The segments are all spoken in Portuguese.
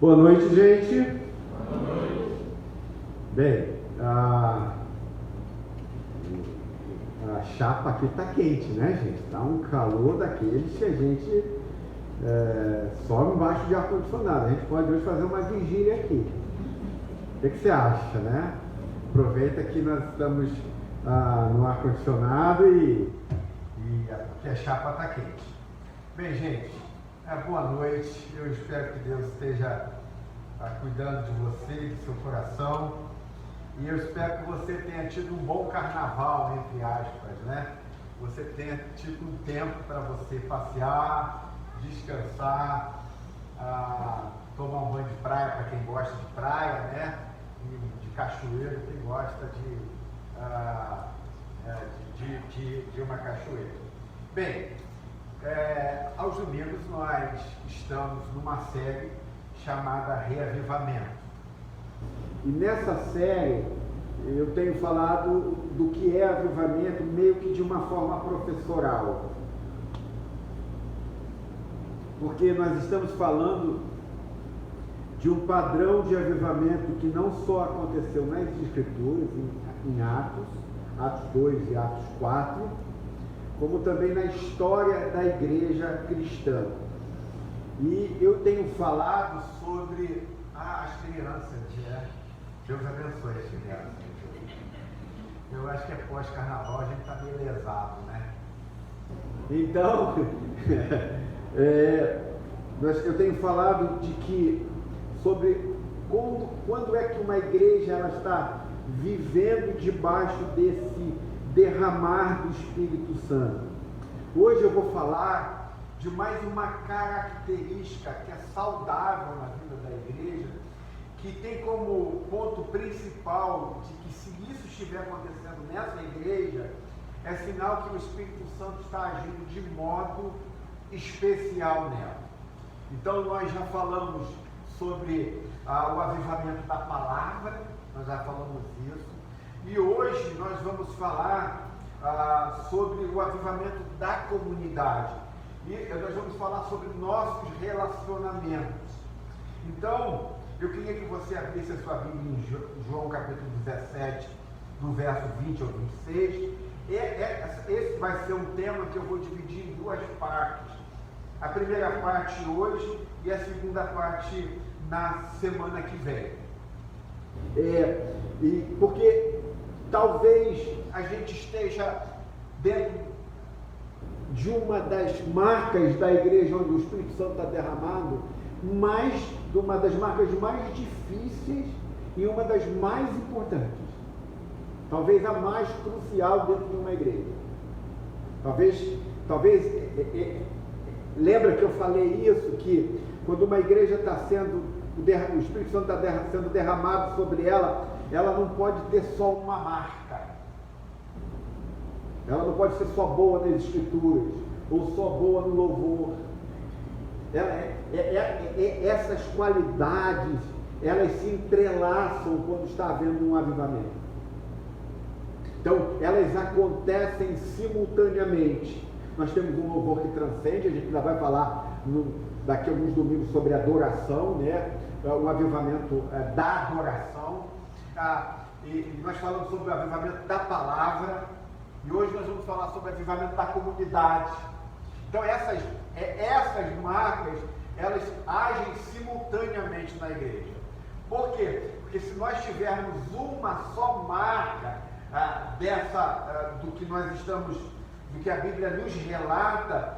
Boa noite, gente. Boa noite. Bem, a chapa aqui está quente, né, gente? Está um calor daqueles que a gente sobe embaixo de ar-condicionado. A gente pode hoje fazer uma vigília aqui. O que você acha, né? Aproveita que nós estamos no ar-condicionado e que a chapa está quente. Bem, gente, boa noite. Eu espero que Deus esteja cuidando de você, do seu coração. E eu espero que você tenha tido um bom carnaval, entre aspas, né? Você tenha tido um tempo para você passear, descansar, tomar um banho de praia para quem gosta de praia, né? E de cachoeira, quem gosta de uma cachoeira. Bem, aos domingos nós estamos numa série chamada Reavivamento. E nessa série eu tenho falado do que é avivamento meio que de uma forma professoral. Porque nós estamos falando de um padrão de avivamento que não só aconteceu nas Escrituras, em Atos 2 e Atos 4, como também na história da igreja cristã. E eu tenho falado sobre as crianças, né? Deus abençoe as crianças. Eu acho que é pós-carnaval, a gente está meio lesado, né? Então, eu tenho falado de que sobre quando é que uma igreja ela está vivendo debaixo desse derramar do Espírito Santo. Hoje eu vou falar de mais uma característica que é saudável na vida da igreja, que tem como ponto principal de que se isso estiver acontecendo nessa igreja, é sinal que o Espírito Santo está agindo de modo especial nela. Então nós já falamos sobre o avivamento da palavra, nós já falamos isso, e hoje nós vamos falar sobre o avivamento da comunidade. E nós vamos falar sobre nossos relacionamentos. Então, eu queria que você abrisse a sua Bíblia em João capítulo 17, no verso 20 ao 26. Esse vai ser um tema que eu vou dividir em duas partes. A primeira parte hoje e a segunda parte na semana que vem. Porque talvez a gente esteja dentro de uma das marcas da igreja onde o Espírito Santo está derramado, de uma das marcas mais difíceis e uma das mais importantes. Talvez a mais crucial dentro de uma igreja. Talvez lembra que eu falei isso, que quando uma igreja está sendo, o Espírito Santo está sendo derramado sobre ela, ela não pode ter só uma marca. Ela não pode ser só boa nas escrituras, ou só boa no louvor. Essas qualidades, elas se entrelaçam quando está havendo um avivamento. Então, elas acontecem simultaneamente. Nós temos um louvor que transcende, a gente ainda vai falar daqui a alguns domingos sobre adoração, né? O avivamento da adoração. E nós falamos sobre o avivamento da palavra. E hoje nós vamos falar sobre o avivamento da comunidade. Então essas marcas, elas agem simultaneamente na igreja. Por quê? Porque se nós tivermos uma só marca do que nós estamos, do que a Bíblia nos relata,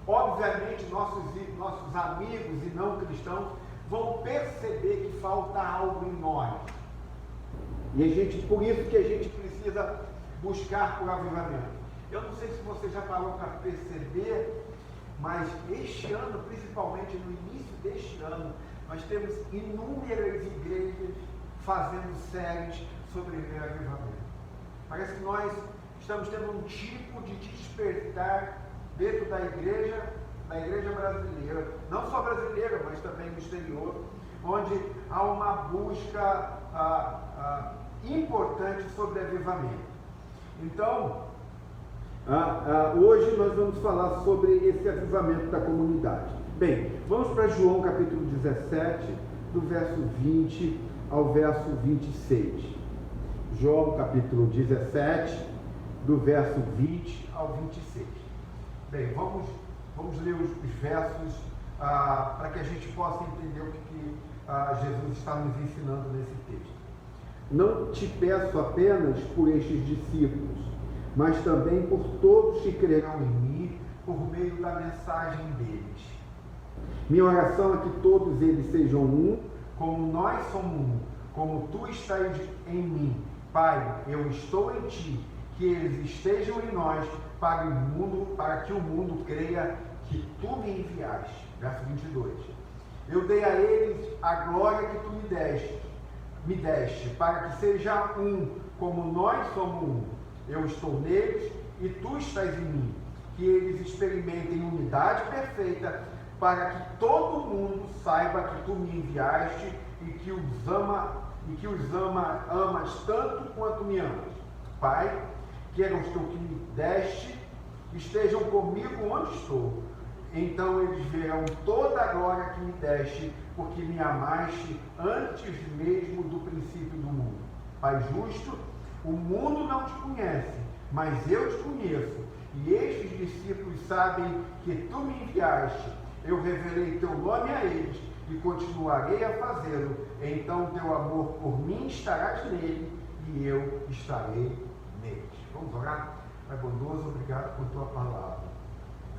obviamente nossos amigos e não cristãos vão perceber que falta algo em nós. E por isso que a gente precisa buscar por avivamento. Eu não sei se você já parou para perceber, mas este ano, principalmente no início deste ano, nós temos inúmeras igrejas fazendo séries sobre reavivamento. Parece que nós estamos tendo um tipo de despertar dentro da igreja brasileira, não só brasileira, mas também no exterior, onde há uma busca importante sobre avivamento. Então, Hoje nós vamos falar sobre esse avivamento da comunidade. Bem, vamos para João capítulo 17, do verso 20 ao verso 26. João capítulo 17, do verso 20 ao 26. Bem, vamos ler os versos para que a gente possa entender o que Jesus está nos ensinando nesse texto. Não te peço apenas por estes discípulos, mas também por todos que crerão em mim por meio da mensagem deles. Minha oração é que todos eles sejam um, como nós somos um, como tu estás em mim. Pai, eu estou em ti, que eles estejam em nós, para que o mundo creia que tu me enviaste. Verso 22. Eu dei a eles a glória que tu me deste, para que seja um, como nós somos um. Eu estou neles e tu estás em mim, que eles experimentem unidade perfeita, para que todo mundo saiba que tu me enviaste e que os amas tanto quanto me amas. Pai, quero os que me deste estejam comigo onde estou. Então eles verão toda a glória que me deste, porque me amaste antes mesmo do princípio do mundo. Pai justo, o mundo não te conhece, mas eu te conheço, e estes discípulos sabem que tu me enviaste. Eu revelei teu nome a eles e continuarei a fazê-lo. Então teu amor por mim estarás nele e eu estarei neles. Vamos orar? Pai bondoso, obrigado por tua palavra.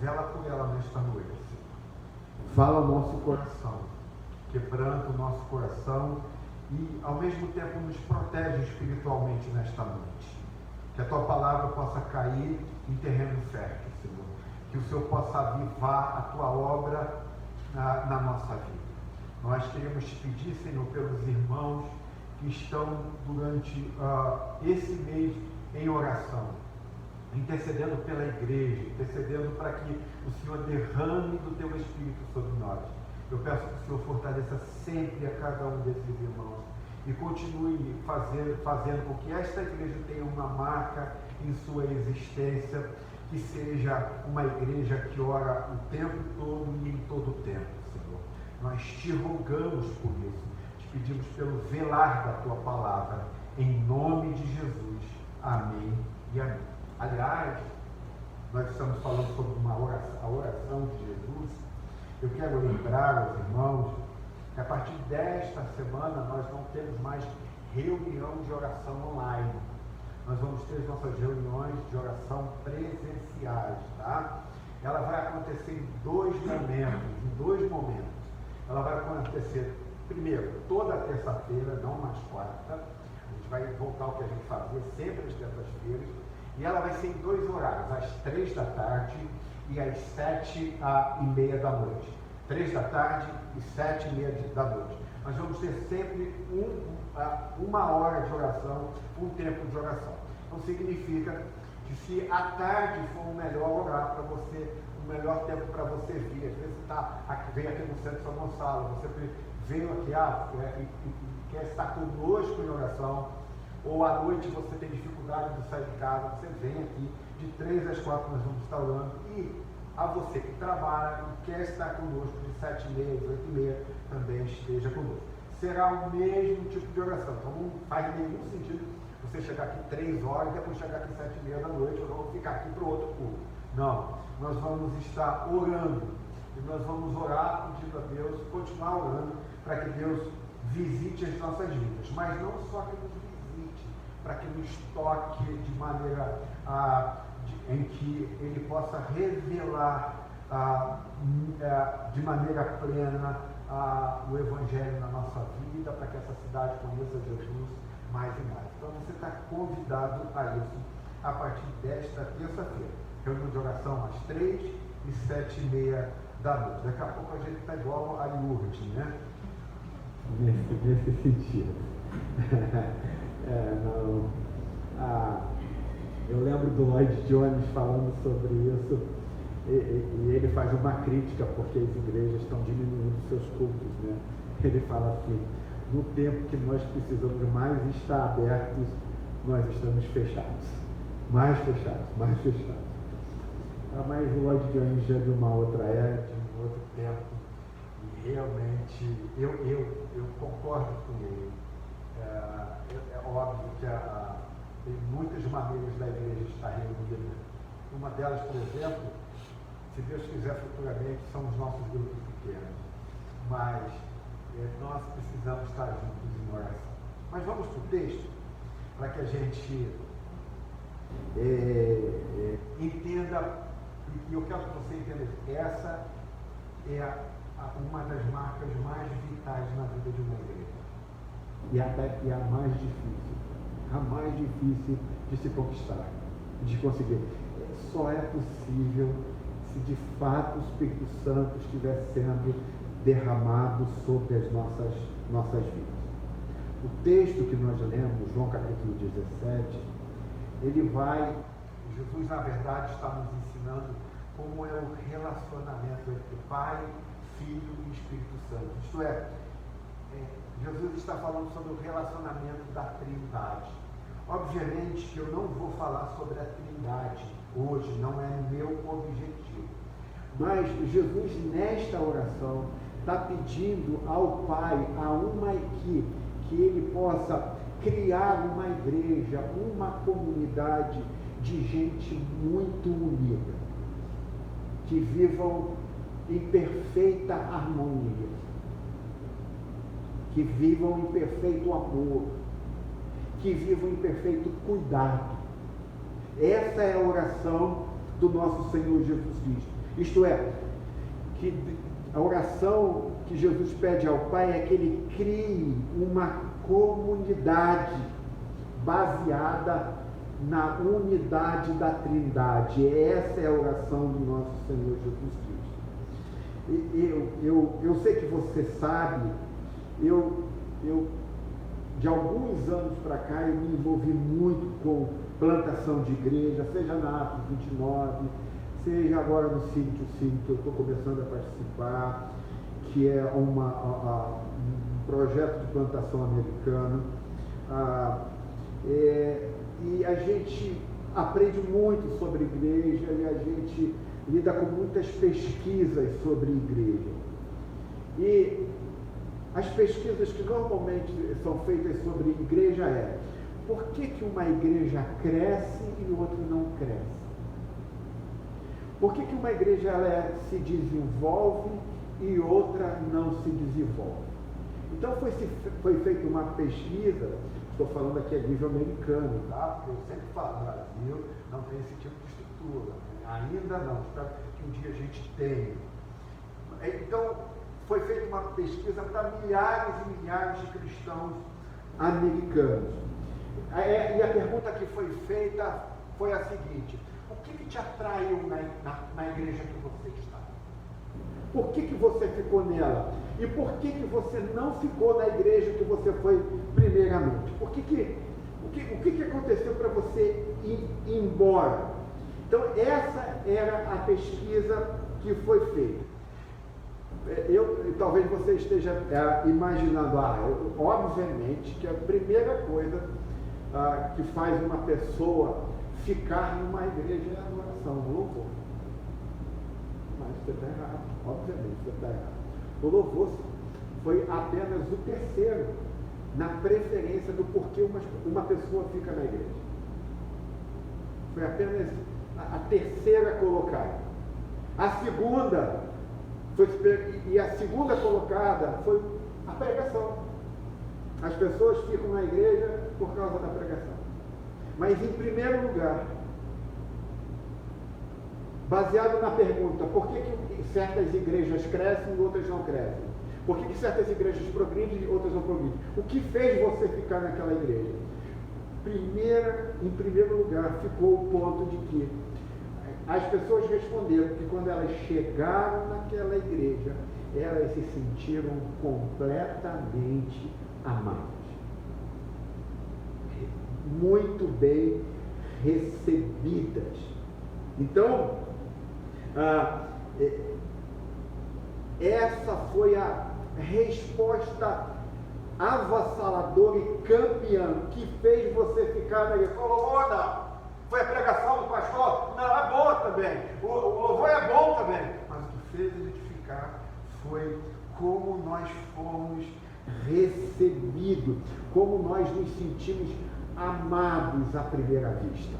Vela por ela nesta noite, Senhor. Fala o nosso coração, quebranta o nosso coração e ao mesmo tempo nos protege espiritualmente nesta noite. Que a tua palavra possa cair em terreno fértil, Senhor. Que o Senhor possa avivar a tua obra na nossa vida. Nós queremos te pedir, Senhor, pelos irmãos que estão durante esse mês em oração, intercedendo pela igreja, intercedendo para que o Senhor derrame do teu Espírito sobre nós. Eu peço que o Senhor fortaleça sempre a cada um desses irmãos e continue fazendo com que esta igreja tenha uma marca em sua existência, que seja uma igreja que ora o tempo todo e em todo o tempo, Senhor. Nós te rogamos por isso, te pedimos pelo velar da tua palavra, em nome de Jesus. Amém e amém. Aliás, nós estamos falando sobre a oração de Jesus. Eu quero lembrar aos irmãos que a partir desta semana nós não temos mais reunião de oração online. Nós vamos ter as nossas reuniões de oração presenciais, tá? Ela vai acontecer em dois momentos. Ela vai acontecer, primeiro, toda terça-feira, não mais quarta. A gente vai voltar ao que a gente fazia sempre às terças-feiras. E ela vai ser em dois horários, às 3 da tarde e às 7h30 da noite. 3 da tarde e 7h30 da noite. Nós vamos ter sempre uma hora de oração, um tempo de oração. Então significa que se à tarde for o melhor horário para você, o melhor tempo para você vir, às vezes vem aqui no centro de São Gonçalo, você veio aqui e quer estar conosco em oração, ou à noite você tem dificuldade de sair de casa, você vem aqui, de 3 às 4 nós vamos estar orando, e a você que trabalha e quer estar conosco de 7h30 às 8h30, também esteja conosco. Será o mesmo tipo de oração, então não faz nenhum sentido você chegar aqui 3 horas e depois chegar aqui 7h30 da noite, ou vamos ficar aqui para o outro culto. Não, nós vamos estar orando, e nós vamos orar pedindo a Deus, continuar orando, para que Deus visite as nossas vidas, mas não só que nos visite, para que nos toque de maneira em que Ele possa revelar de maneira plena o Evangelho na nossa vida, para que essa cidade conheça Jesus mais e mais. Então você está convidado a isso a partir desta terça-feira. Reunião de oração às 3 e 7h30 da noite. Daqui a pouco a gente está igual a Lourdes, né? Nesse sentido. Eu lembro do Lloyd Jones falando sobre isso, e ele faz uma crítica porque as igrejas estão diminuindo seus cultos, né? Ele fala assim: no tempo que nós precisamos mais estar abertos, nós estamos fechados, mais fechados. Mas o Lloyd Jones já de uma outra era, de um outro tempo, e realmente eu concordo com ele. É óbvio que tem muitas maneiras da igreja estar reunida. Uma delas, por exemplo, se Deus quiser futuramente, são os nossos grupos pequenos. Mas nós precisamos estar juntos em oração. Mas vamos para o texto, para que a gente entenda, e eu quero que você entenda isso. Essa é uma das marcas mais vitais na vida de uma igreja. E a mais difícil de se conquistar, de conseguir. Só é possível se de fato o Espírito Santo estiver sendo derramado sobre as nossas vidas. O texto que nós lemos, João capítulo 17, Jesus na verdade está nos ensinando como é o relacionamento entre Pai, Filho e Espírito Santo. Isto é, Jesus está falando sobre o relacionamento da Trindade. Obviamente que eu não vou falar sobre a Trindade hoje, não é meu objetivo. Mas Jesus, nesta oração, está pedindo ao Pai, a uma equipe, que Ele possa criar uma igreja, uma comunidade de gente muito unida, que vivam em perfeita harmonia, que vivam em perfeito amor, que vivam em perfeito cuidado. Essa é a oração do nosso Senhor Jesus Cristo. Isto é, que a oração que Jesus pede ao Pai é que Ele crie uma comunidade baseada na unidade da Trindade. Essa é a oração do nosso Senhor Jesus Cristo. Eu sei que você sabe, de alguns anos para cá, eu me envolvi muito com plantação de igreja, seja na Atos 29, seja agora no Sítio, eu estou começando a participar, que é um projeto de plantação americano. E a gente aprende muito sobre igreja e a gente lida com muitas pesquisas sobre igreja. E as pesquisas que normalmente são feitas sobre igreja por que uma igreja cresce e outra não cresce? Por que uma igreja se desenvolve e outra não se desenvolve? Então foi feita uma pesquisa, estou falando aqui a nível americano, tá? Porque eu sempre falo, no Brasil não tem esse tipo de estrutura, ainda não, espero que um dia a gente tenha. Então, foi feita uma pesquisa para milhares e milhares de cristãos americanos. E a pergunta que foi feita foi a seguinte: o que te atraiu na igreja que você está? Por que você ficou nela? E por que você não ficou na igreja que você foi primeiramente? O que aconteceu para você ir embora? Então, essa era a pesquisa que foi feita. Talvez você esteja imaginando, obviamente que a primeira coisa que faz uma pessoa ficar numa igreja é a adoração, o louvor. Mas você está errado, obviamente você está errado. O louvor foi apenas o terceiro na preferência do porquê uma pessoa fica na igreja. Foi apenas a terceira colocada. A segunda colocada foi a pregação. As pessoas ficam na igreja por causa da pregação. Mas em primeiro lugar, baseado na pergunta, por que certas igrejas crescem e outras não crescem? Por que certas igrejas progridem e outras não progridem? O que fez você ficar naquela igreja? Em primeiro lugar, ficou o ponto de que as pessoas responderam que quando elas chegaram naquela igreja, elas se sentiram completamente amadas. Muito bem recebidas. Então, essa foi a resposta avassaladora e campeã que fez você ficar na igreja. Falou, não, Foi a pregação do pastor? Não, é boa também. O louvor é bom também. Mas o que fez a gente ficar foi como nós fomos recebidos, como nós nos sentimos amados à primeira vista.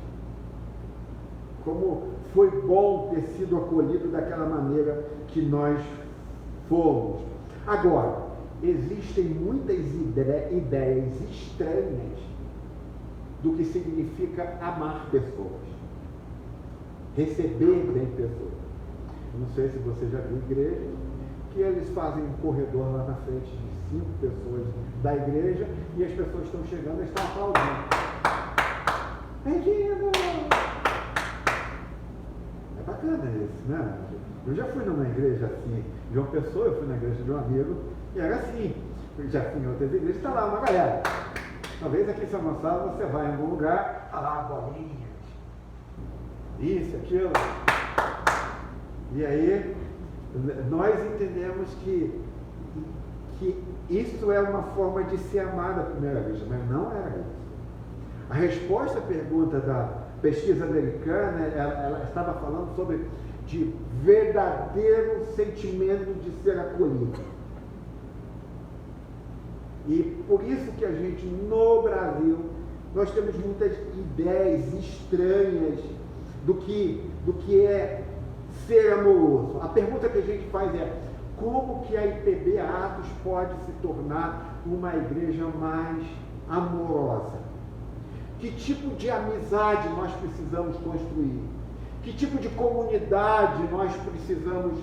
Como foi bom ter sido acolhido daquela maneira que nós fomos. Agora, existem muitas ideias estranhas do que significa amar pessoas, receber bem pessoas. Eu não sei se você já viu igreja, que eles fazem um corredor lá na frente de 5 pessoas da igreja e as pessoas estão chegando e estão aplaudindo. Bem-vindo! É bacana isso, né? Eu já fui numa igreja assim, de uma pessoa, eu fui na igreja de um amigo, e era assim. Eu já fui em outras igrejas, está lá uma galera. Talvez aqui em São Gonçalo você vai em algum lugar, está lá bolinhas, isso, aquilo. E aí, nós entendemos que isso é uma forma de se amar da primeira vista, mas não era isso. A resposta à pergunta da pesquisa americana, ela estava falando sobre de verdadeiro sentimento de ser acolhido. E por isso que a gente, no Brasil, nós temos muitas ideias estranhas do que é ser amoroso. A pergunta que a gente faz é: como que a IPB Atos pode se tornar uma igreja mais amorosa? Que tipo de amizade nós precisamos construir? Que tipo de comunidade nós precisamos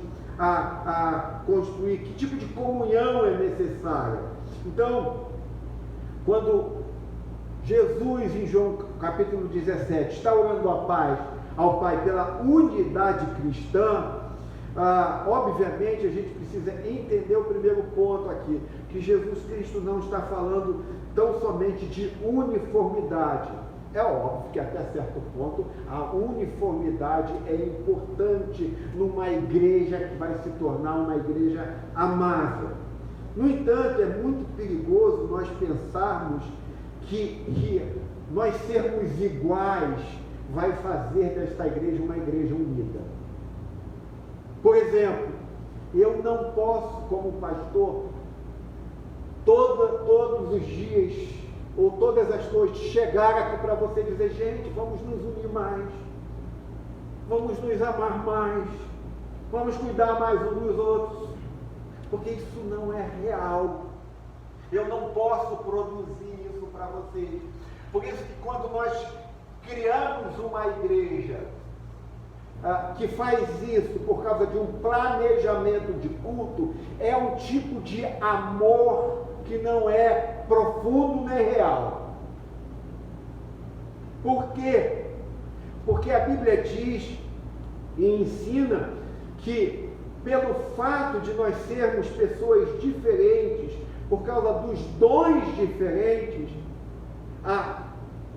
construir? Que tipo de comunhão é necessária? Então, quando Jesus, em João capítulo 17, está orando ao Pai pela unidade cristã, obviamente a gente precisa entender o primeiro ponto aqui, que Jesus Cristo não está falando tão somente de uniformidade. É óbvio que até certo ponto a uniformidade é importante numa igreja que vai se tornar uma igreja amável. No entanto, é muito perigoso nós pensarmos que nós sermos iguais vai fazer desta igreja uma igreja unida. Por exemplo, eu não posso, como pastor, todos os dias ou todas as noites chegar aqui para você e dizer: gente, vamos nos unir mais, vamos nos amar mais, vamos cuidar mais uns dos outros, porque isso não é real. Eu não posso produzir isso para vocês. Por isso que quando nós criamos uma igreja que faz isso por causa de um planejamento de culto, é um tipo de amor que não é profundo nem real. Por quê? Porque a Bíblia diz e ensina que pelo fato de nós sermos pessoas diferentes, por causa dos dons diferentes,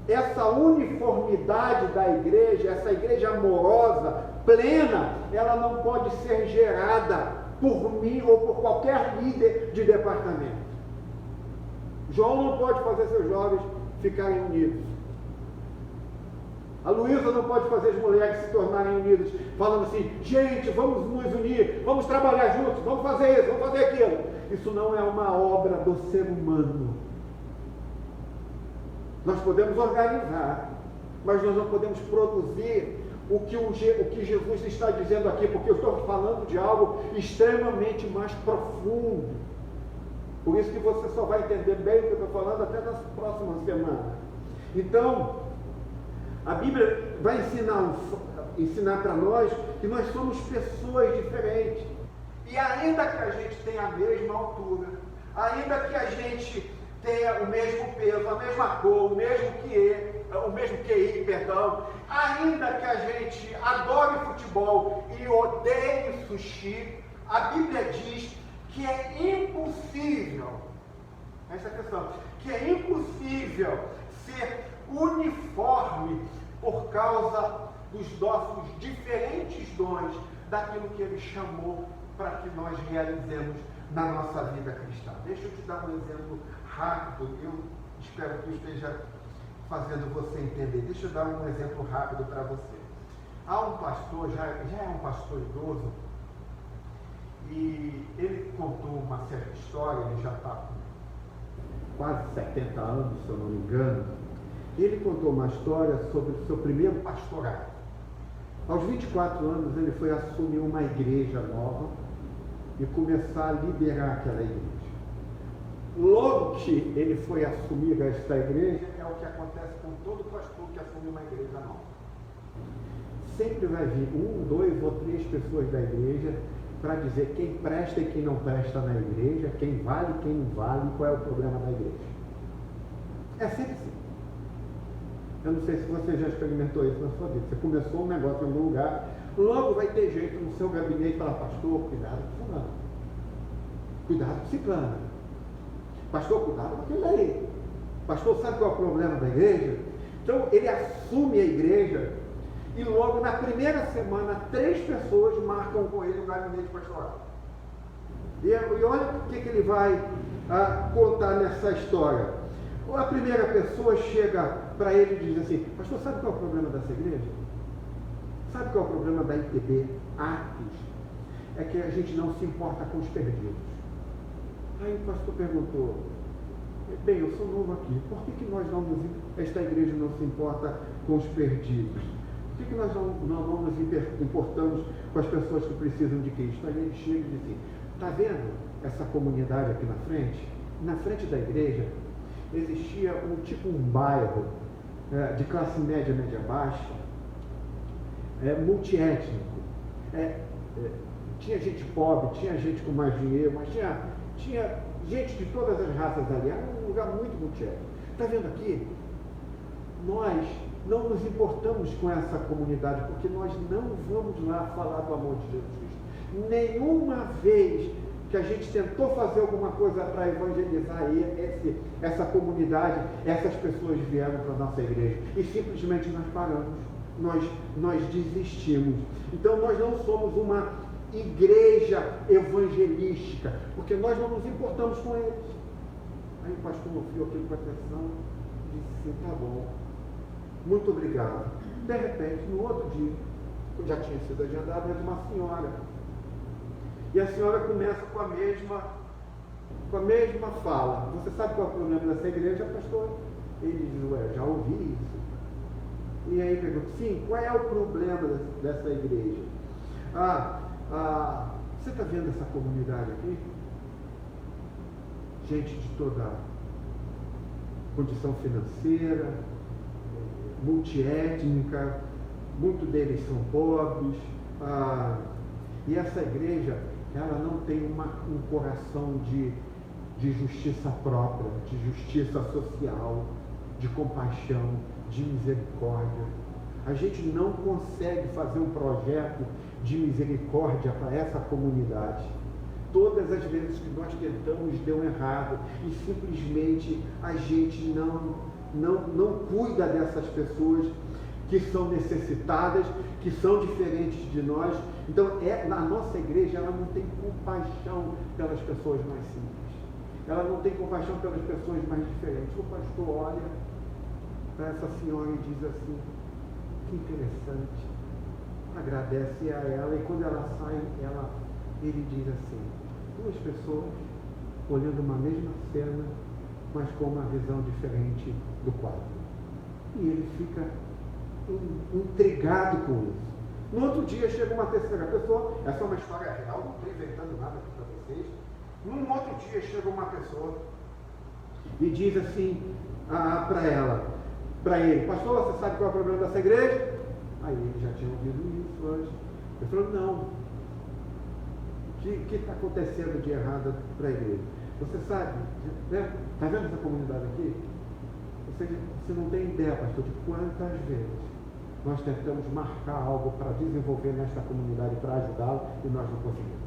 essa uniformidade da igreja, essa igreja amorosa, plena, ela não pode ser gerada por mim ou por qualquer líder de departamento. João não pode fazer seus jovens ficarem unidos. A Luísa não pode fazer as mulheres se tornarem unidas, falando assim: gente, vamos nos unir, vamos trabalhar juntos, vamos fazer isso, vamos fazer aquilo. Isso não é uma obra do ser humano. Nós podemos organizar, mas nós não podemos produzir o que Jesus está dizendo aqui, porque eu estou falando de algo extremamente mais profundo. Por isso que você só vai entender bem o que eu estou falando até nas próximas semanas. Então, a Bíblia vai ensinar para nós que nós somos pessoas diferentes. E ainda que a gente tenha a mesma altura, ainda que a gente tenha o mesmo peso, a mesma cor, o mesmo QI, ainda que a gente adore futebol e odeie sushi, a Bíblia diz que é impossível, essa é a questão, que é impossível ser uniforme por causa dos nossos diferentes dons, daquilo que Ele chamou para que nós realizemos na nossa vida cristã. Deixa eu te dar um exemplo rápido, eu espero que eu esteja fazendo você entender. Deixa eu dar um exemplo rápido para você. Há um pastor, já é um pastor idoso, e ele contou uma certa história, ele já está com quase 70 anos, se eu não me engano. Ele contou uma história sobre o seu primeiro pastorado. Aos 24 anos ele foi assumir uma igreja nova e começar a liderar aquela igreja. Logo que ele foi assumir esta igreja, é o que acontece com todo pastor que assume uma igreja nova. Sempre vai vir 1, 2 ou 3 pessoas da igreja para dizer quem presta e quem não presta na igreja, quem vale e quem não vale, qual é o problema da igreja. É sempre assim. Eu não sei se você já experimentou isso na sua vida. Você começou um negócio em algum lugar, logo vai ter jeito no seu gabinete para falar, pastor, cuidado com fulano. Cuidado com ciclano. Pastor, cuidado com aquilo ali. Pastor, sabe qual é o problema da igreja? Então, ele assume a igreja e logo na primeira semana, 3 pessoas marcam com ele o gabinete pastoral. E olha o que ele vai contar nessa história. A primeira pessoa chega para ele e diz assim, pastor, sabe qual é o problema dessa igreja? Sabe qual é o problema da IPB, Atos? É que a gente não se importa com os perdidos. Aí o pastor perguntou, bem, eu sou novo aqui, por que esta igreja não se importa com os perdidos? Por que nós não nos importamos com as pessoas que precisam de Cristo? Aí ele chega e diz assim, está vendo essa comunidade aqui na frente? Na frente da igreja existia um bairro de classe média, média baixa, multiétnico. Tinha gente pobre, tinha gente com mais dinheiro, mas tinha gente de todas as raças ali. Era um lugar muito multiétnico. Está vendo aqui? Nós não nos importamos com essa comunidade, porque nós não vamos lá falar do amor de Jesus Cristo. Nenhuma vez que a gente tentou fazer alguma coisa para evangelizar essa comunidade, essas pessoas vieram para a nossa igreja. E simplesmente nós paramos, nós desistimos. Então nós não somos uma igreja evangelística, porque nós não nos importamos com eles. Aí o pastor ouviu aquilo com atenção e disse assim, tá bom, muito obrigado. De repente, no outro dia, já tinha sido agendado, mas uma senhora. E a senhora começa com a mesma fala. Você sabe qual é o problema dessa igreja, pastor? Ele diz, já ouvi isso. E aí pergunta, sim, qual é o problema dessa igreja? Você está vendo essa comunidade aqui? Gente de toda condição financeira, multiétnica, muitos deles são pobres, e essa igreja, ela não tem um coração de justiça própria, de justiça social, de compaixão, de misericórdia. A gente não consegue fazer um projeto de misericórdia para essa comunidade. Todas as vezes que nós tentamos, deu errado, e simplesmente a gente não cuida dessas pessoas que são necessitadas, que são diferentes de nós. Então, na nossa igreja, ela não tem compaixão pelas pessoas mais simples. Ela não tem compaixão pelas pessoas mais diferentes. O pastor olha para essa senhora e diz assim, que interessante. Agradece a ela, e quando ela sai, ele diz assim, 2 pessoas olhando uma mesma cena, mas com uma visão diferente do quadro. E ele fica intrigado com isso. No outro dia chega uma terceira pessoa, essa é uma história real, não estou inventando nada aqui para vocês. Num outro dia chega uma pessoa e diz assim para ele, pastor, você sabe qual é o problema dessa igreja? Aí ele já tinha ouvido isso antes. Ele falou, não. O que está acontecendo de errado para a igreja? Você sabe, né? Está vendo essa comunidade aqui? Você não tem ideia, pastor, de quantas vezes nós tentamos marcar algo para desenvolver nesta comunidade, para ajudá-la, e nós não conseguimos.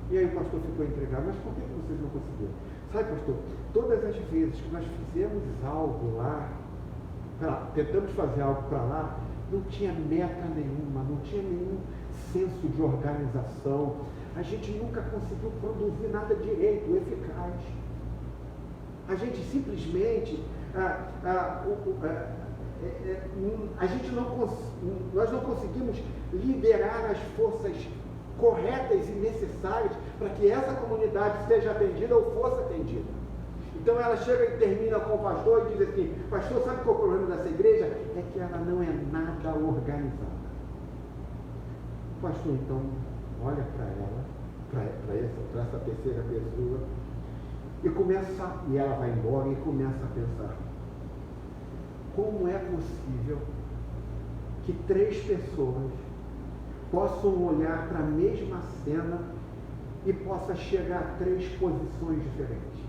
E aí o pastor ficou intrigado, mas por que vocês não conseguiram? Sabe, pastor, todas as vezes que nós fizemos algo lá, tentamos fazer algo para lá, não tinha meta nenhuma, não tinha nenhum senso de organização, a gente nunca conseguiu produzir nada direito, eficaz. A gente simplesmente nós não conseguimos liderar as forças corretas e necessárias para que essa comunidade seja atendida ou fosse atendida. Então ela chega e termina com o pastor e diz assim: pastor, sabe qual é o problema dessa igreja? É que ela não é nada organizada. O pastor então olha para ela, para essa terceira pessoa, e ela vai embora e começa a pensar: como é possível que 3 pessoas possam olhar para a mesma cena e possa chegar a 3 posições diferentes,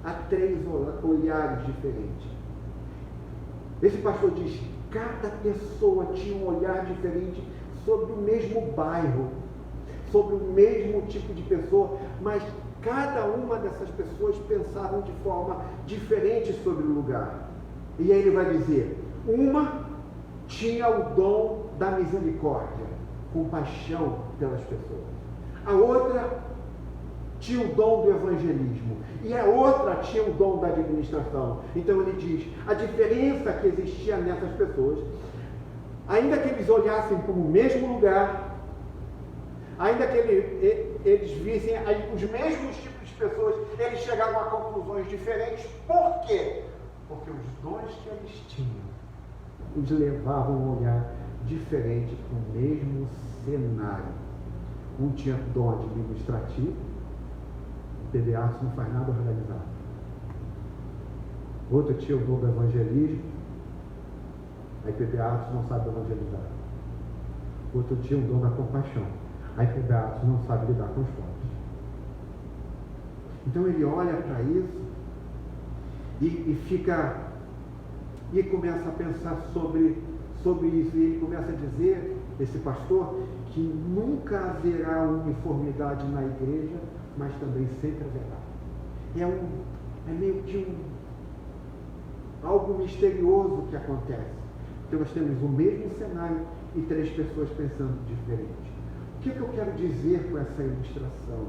a 3 olhares diferentes? Esse pastor diz: cada pessoa tinha um olhar diferente sobre o mesmo bairro, sobre o mesmo tipo de pessoa, mas cada uma dessas pessoas pensavam de forma diferente sobre o lugar. E aí ele vai dizer: uma tinha o dom da misericórdia, compaixão pelas pessoas. A outra tinha o dom do evangelismo. E a outra tinha o dom da administração. Então ele diz: a diferença que existia nessas pessoas, ainda que eles olhassem para o mesmo lugar, ainda que eles vissem os mesmos tipos de pessoas, eles chegaram a conclusões diferentes. Por quê? Porque os dons que eles tinham os levavam a olhar diferente para o mesmo cenário. Um tinha dom administrativo, o PBA não faz nada organizado. Outro tinha o dom do evangelismo, aí PBA não sabe evangelizar. Outro tinha o dom da compaixão, aí PBA não sabe lidar com os pobres. Então ele olha para isso e começa a pensar sobre isso, e ele começa a dizer, esse pastor, que nunca haverá uniformidade na igreja, mas também sempre haverá. É meio que algo misterioso que acontece, porque nós temos o mesmo cenário e 3 pessoas pensando diferente. O que eu quero dizer com essa ilustração,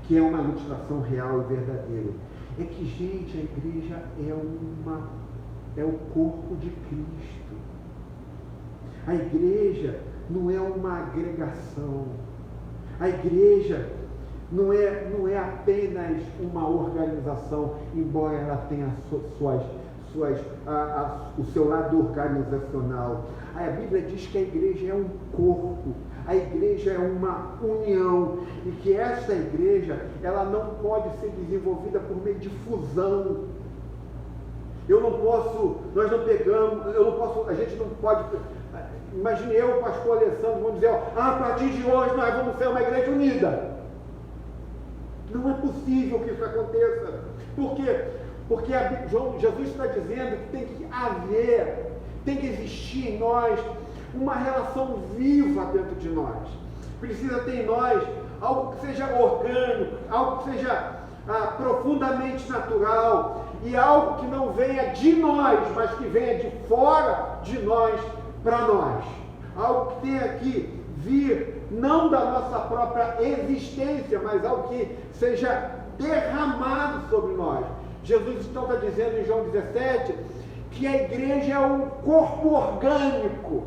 que é uma ilustração real e verdadeira? É que, gente, a igreja é o corpo de Cristo. A igreja não é uma agregação. A igreja não é apenas uma organização, embora ela tenha o seu lado organizacional. A Bíblia diz que a igreja é um corpo, a igreja é uma união, e que essa igreja, ela não pode ser desenvolvida por meio de fusão. A gente não pode. Imagine eu e o pastor Alessandro vamos dizer: a partir de hoje nós vamos ser uma igreja unida. Não é possível que isso aconteça. Por quê? Porque Jesus está dizendo que tem que existir em nós uma relação viva dentro de nós. Precisa ter em nós algo que seja orgânico, algo que seja profundamente natural, e algo que não venha de nós, mas que venha de fora de nós para nós. Algo que tenha que vir não da nossa própria existência, mas algo que seja derramado sobre nós. Jesus então está dizendo em João 17 que a igreja é um corpo orgânico,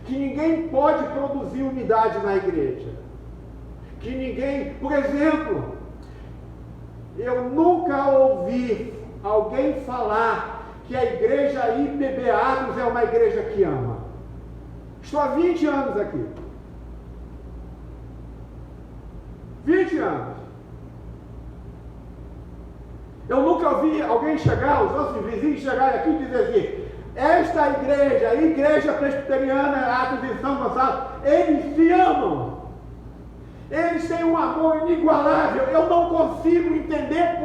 que ninguém pode produzir unidade na igreja, que ninguém, por exemplo, eu nunca ouvi alguém falar que a igreja IPB Atos é uma igreja que ama. Estou há 20 anos aqui. 20 anos. Eu nunca ouvi alguém chegar, os nossos vizinhos chegarem aqui e dizer assim: esta igreja, a Igreja Presbiteriana Atos de São Gonçalo, eles se amam. Eles têm um amor inigualável. Eu não consigo entender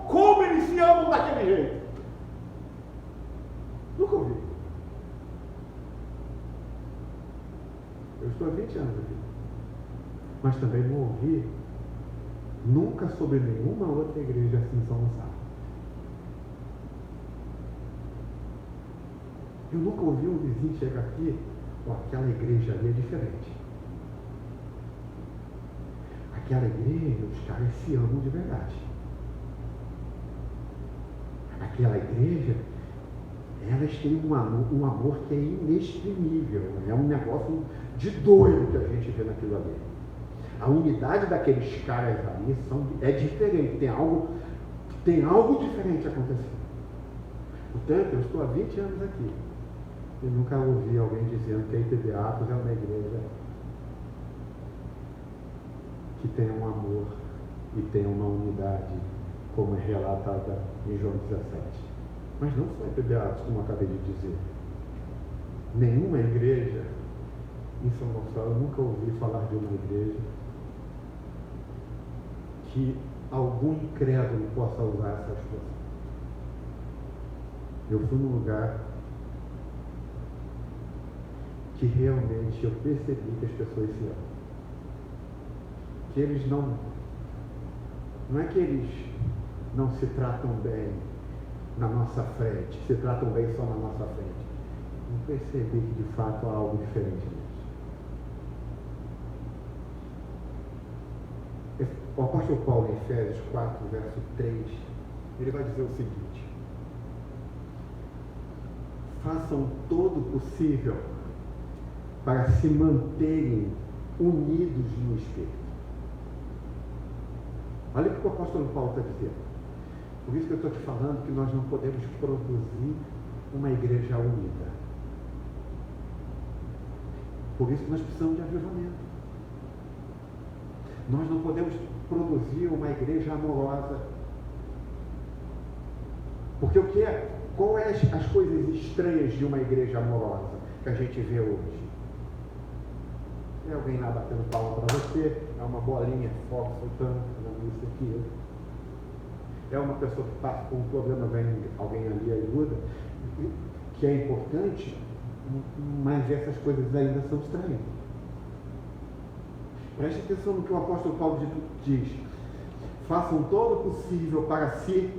como eles se amam daquele jeito. Nunca ouvi. Eu estou há 20 anos aqui. Mas também não ouvi nunca sobre nenhuma outra igreja assim em São Gonçalo. Eu nunca ouvi um vizinho chegar aqui: aquela igreja ali é diferente. Aquela igreja, os caras se amam de verdade. aquela igreja, elas têm um amor que é inexprimível, é um negócio de doido que a gente vê naquilo ali. A unidade daqueles caras ali é diferente, tem algo diferente acontecendo. Portanto, eu estou há 20 anos aqui e nunca ouvi alguém dizendo que a IPB Atos é uma igreja que tem um amor e tem uma unidade, como é relatada em João 17. Mas não só a IPB Atos, como eu acabei de dizer. Nenhuma igreja em São Gonçalo, eu nunca ouvi falar de uma igreja que algum incrédulo possa usar essa expressão. Eu fui num lugar que realmente eu percebi que as pessoas se amam. Que eles não é que eles não se tratam bem na nossa frente, se tratam bem só na nossa frente. Eu percebi que de fato há algo diferente nisso. O apóstolo Paulo, em Efésios 4, verso 3, ele vai dizer o seguinte: façam todo o possível para se manterem unidos no Espírito. Olha o que o apóstolo Paulo está dizendo. Por isso que eu estou te falando que nós não podemos produzir uma igreja unida. Por isso que nós precisamos de avivamento. Nós não podemos produzir uma igreja amorosa. Porque qual é as coisas estranhas de uma igreja amorosa que a gente vê hoje? É alguém lá batendo palma para você, é uma bolinha de fogo soltando, isso aqui. É uma pessoa que passa por um problema, vem alguém ali ajuda, que é importante, mas essas coisas ainda são estranhas. Preste atenção no que o apóstolo Paulo diz. Façam todo o possível para si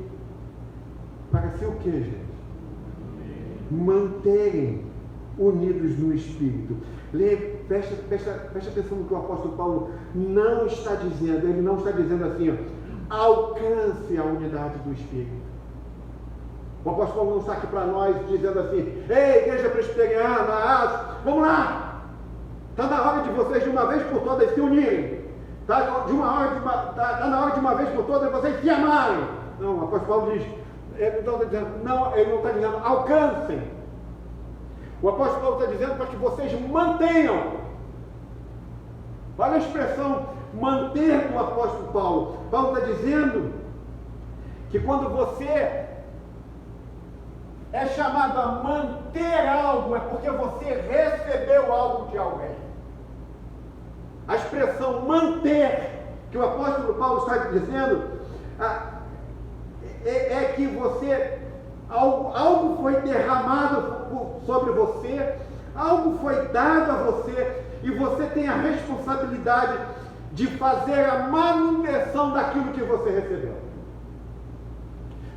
o que, gente? Manterem unidos no Espírito. Preste atenção no que o apóstolo Paulo não está dizendo. Ele não está dizendo assim, ó, alcance a unidade do Espírito. O apóstolo Paulo não está aqui para nós dizendo assim: ei, igreja presbiteriana, vamos lá! Está na hora de vocês de uma vez por todas se unirem. Está na hora de uma vez por todas vocês se amarem. Não, o apóstolo Paulo diz, ele não está dizendo alcancem. O apóstolo Paulo está dizendo para que vocês mantenham. Olha a expressão manter do apóstolo Paulo. Paulo está dizendo que quando você é chamado a manter algo, é porque você recebeu algo de alguém. A expressão manter, que o apóstolo Paulo está dizendo, é que você, algo foi derramado sobre você, algo foi dado a você, e você tem a responsabilidade de fazer a manutenção daquilo que você recebeu.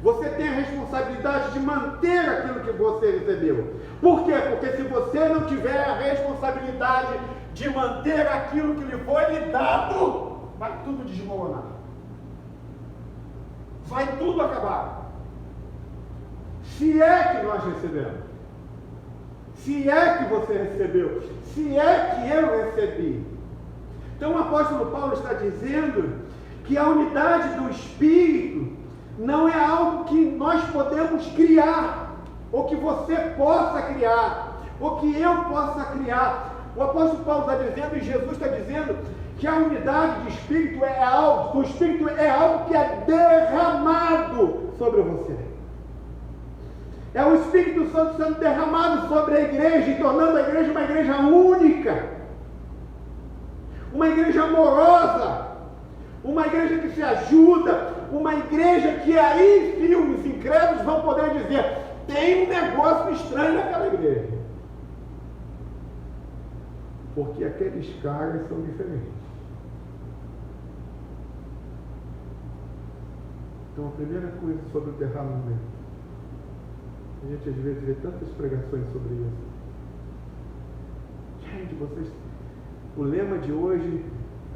Você tem a responsabilidade de manter aquilo que você recebeu. Por quê? Porque se você não tiver a responsabilidade de manter aquilo que lhe foi lhe dado, vai tudo desmoronar. Vai tudo acabar. Se é que nós recebemos. Se é que você recebeu. Se é que eu recebi. Então o apóstolo Paulo está dizendo que a unidade do Espírito não é algo que nós podemos criar, ou que você possa criar, ou que eu possa criar. O apóstolo Paulo está dizendo, e Jesus está dizendo, que a unidade de Espírito é algo, o Espírito é algo que é derramado sobre você. É o Espírito Santo sendo derramado sobre a igreja e tornando a igreja uma igreja única, uma igreja amorosa, uma igreja que se ajuda, uma igreja que aí filhos incrédulos vão poder dizer: tem um negócio estranho naquela igreja. Porque aqueles caras são diferentes. Então a primeira coisa sobre o derramamento. A gente às vezes vê tantas pregações sobre isso. Gente, o lema de hoje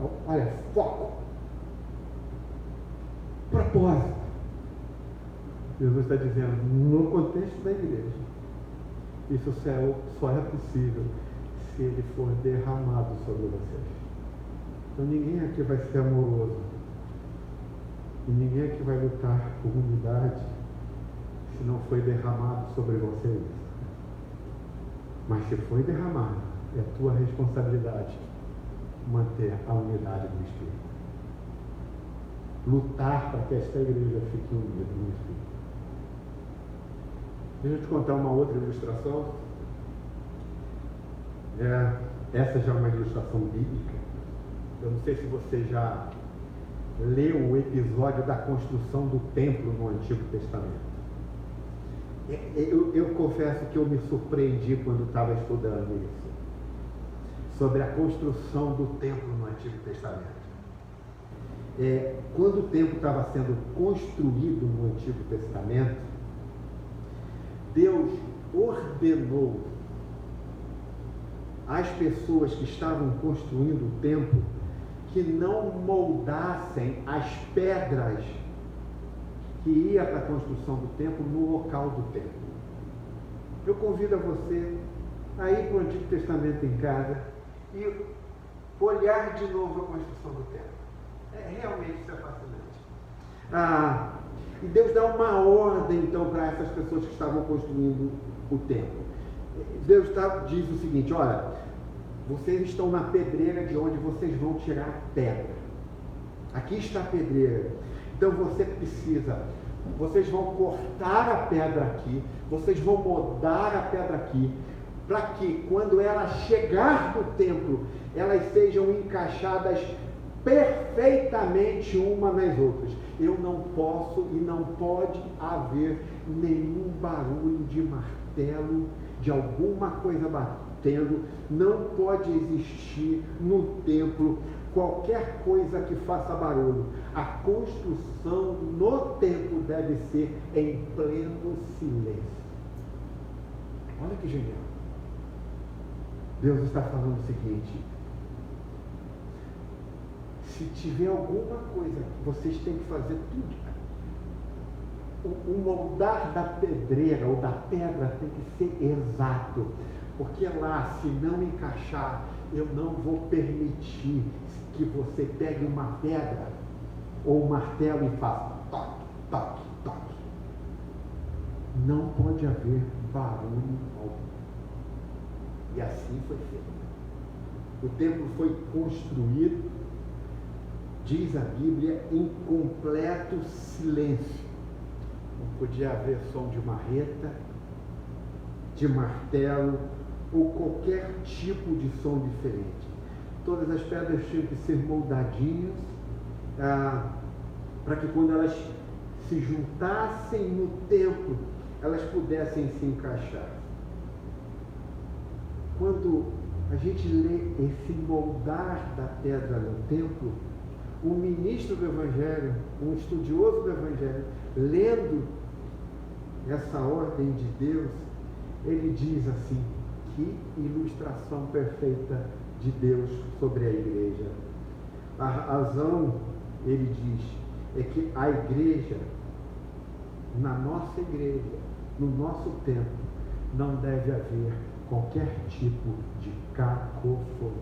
é, olha, foco. Propósito. Jesus está dizendo, no contexto da igreja, isso só é possível se ele for derramado sobre vocês. Então ninguém aqui vai ser amoroso. E ninguém aqui vai lutar por unidade se não foi derramado sobre vocês. Mas se foi derramado, é tua responsabilidade manter a unidade do Espírito. Lutar para que esta igreja fique unida no Espírito. Deixa eu te contar uma outra ilustração. Essa já é uma ilustração bíblica. Eu não sei se você já leu o episódio da construção do templo no Antigo Testamento. Eu confesso que eu me surpreendi quando estava estudando isso, sobre a construção do templo no Antigo Testamento. Quando o templo estava sendo construído no Antigo Testamento, Deus ordenou às pessoas que estavam construindo o templo que não moldassem as pedras que ia para a construção do templo no local do templo. Eu convido a você a ir para o Antigo Testamento em casa e olhar de novo a construção do templo. Realmente isso é fascinante. E Deus dá uma ordem então para essas pessoas que estavam construindo o templo. Deus diz o seguinte: olha, vocês estão na pedreira de onde vocês vão tirar pedra. Aqui está a pedreira. Então vocês vão cortar a pedra aqui, vocês vão moldar a pedra aqui, para que quando ela chegar no templo, elas sejam encaixadas perfeitamente uma nas outras. Eu não posso e não pode haver nenhum barulho de martelo, de alguma coisa batendo, não pode existir no templo qualquer coisa que faça barulho. A construção no templo deve ser em pleno silêncio. Olha que genial. Deus está falando o seguinte: se tiver alguma coisa, vocês têm que fazer tudo. O moldar da pedreira ou da pedra tem que ser exato, porque lá, se não encaixar, eu não vou permitir que você pegue uma pedra ou um martelo e faça toque, toque, toque. Não pode haver barulho algum. E assim foi feito. O templo foi construído, diz a Bíblia, em completo silêncio. Não podia haver som de marreta, de martelo ou qualquer tipo de som diferente. Todas as pedras tinham que ser moldadinhas para que quando elas se juntassem no templo, elas pudessem se encaixar. Quando a gente lê esse moldar da pedra no templo, um ministro do Evangelho, um estudioso do Evangelho, lendo essa ordem de Deus, ele diz assim: que ilustração perfeita de Deus sobre a igreja. A razão, ele diz, é que a igreja, na nossa igreja, no nosso tempo, não deve haver qualquer tipo de cacofonia.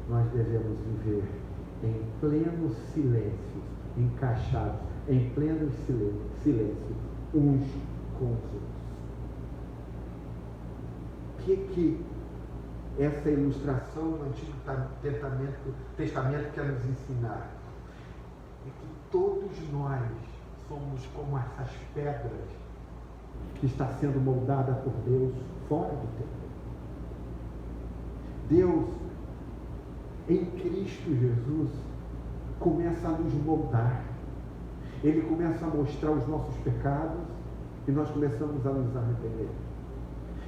Nós devemos viver em pleno silêncio, encaixados, em pleno silêncio, uns com os outros. O que essa ilustração do Antigo Testamento quer nos ensinar? É que todos nós somos como essas pedras que está sendo moldada por Deus fora do templo. Deus, em Cristo Jesus, começa a nos moldar. Ele começa a mostrar os nossos pecados e nós começamos a nos arrepender.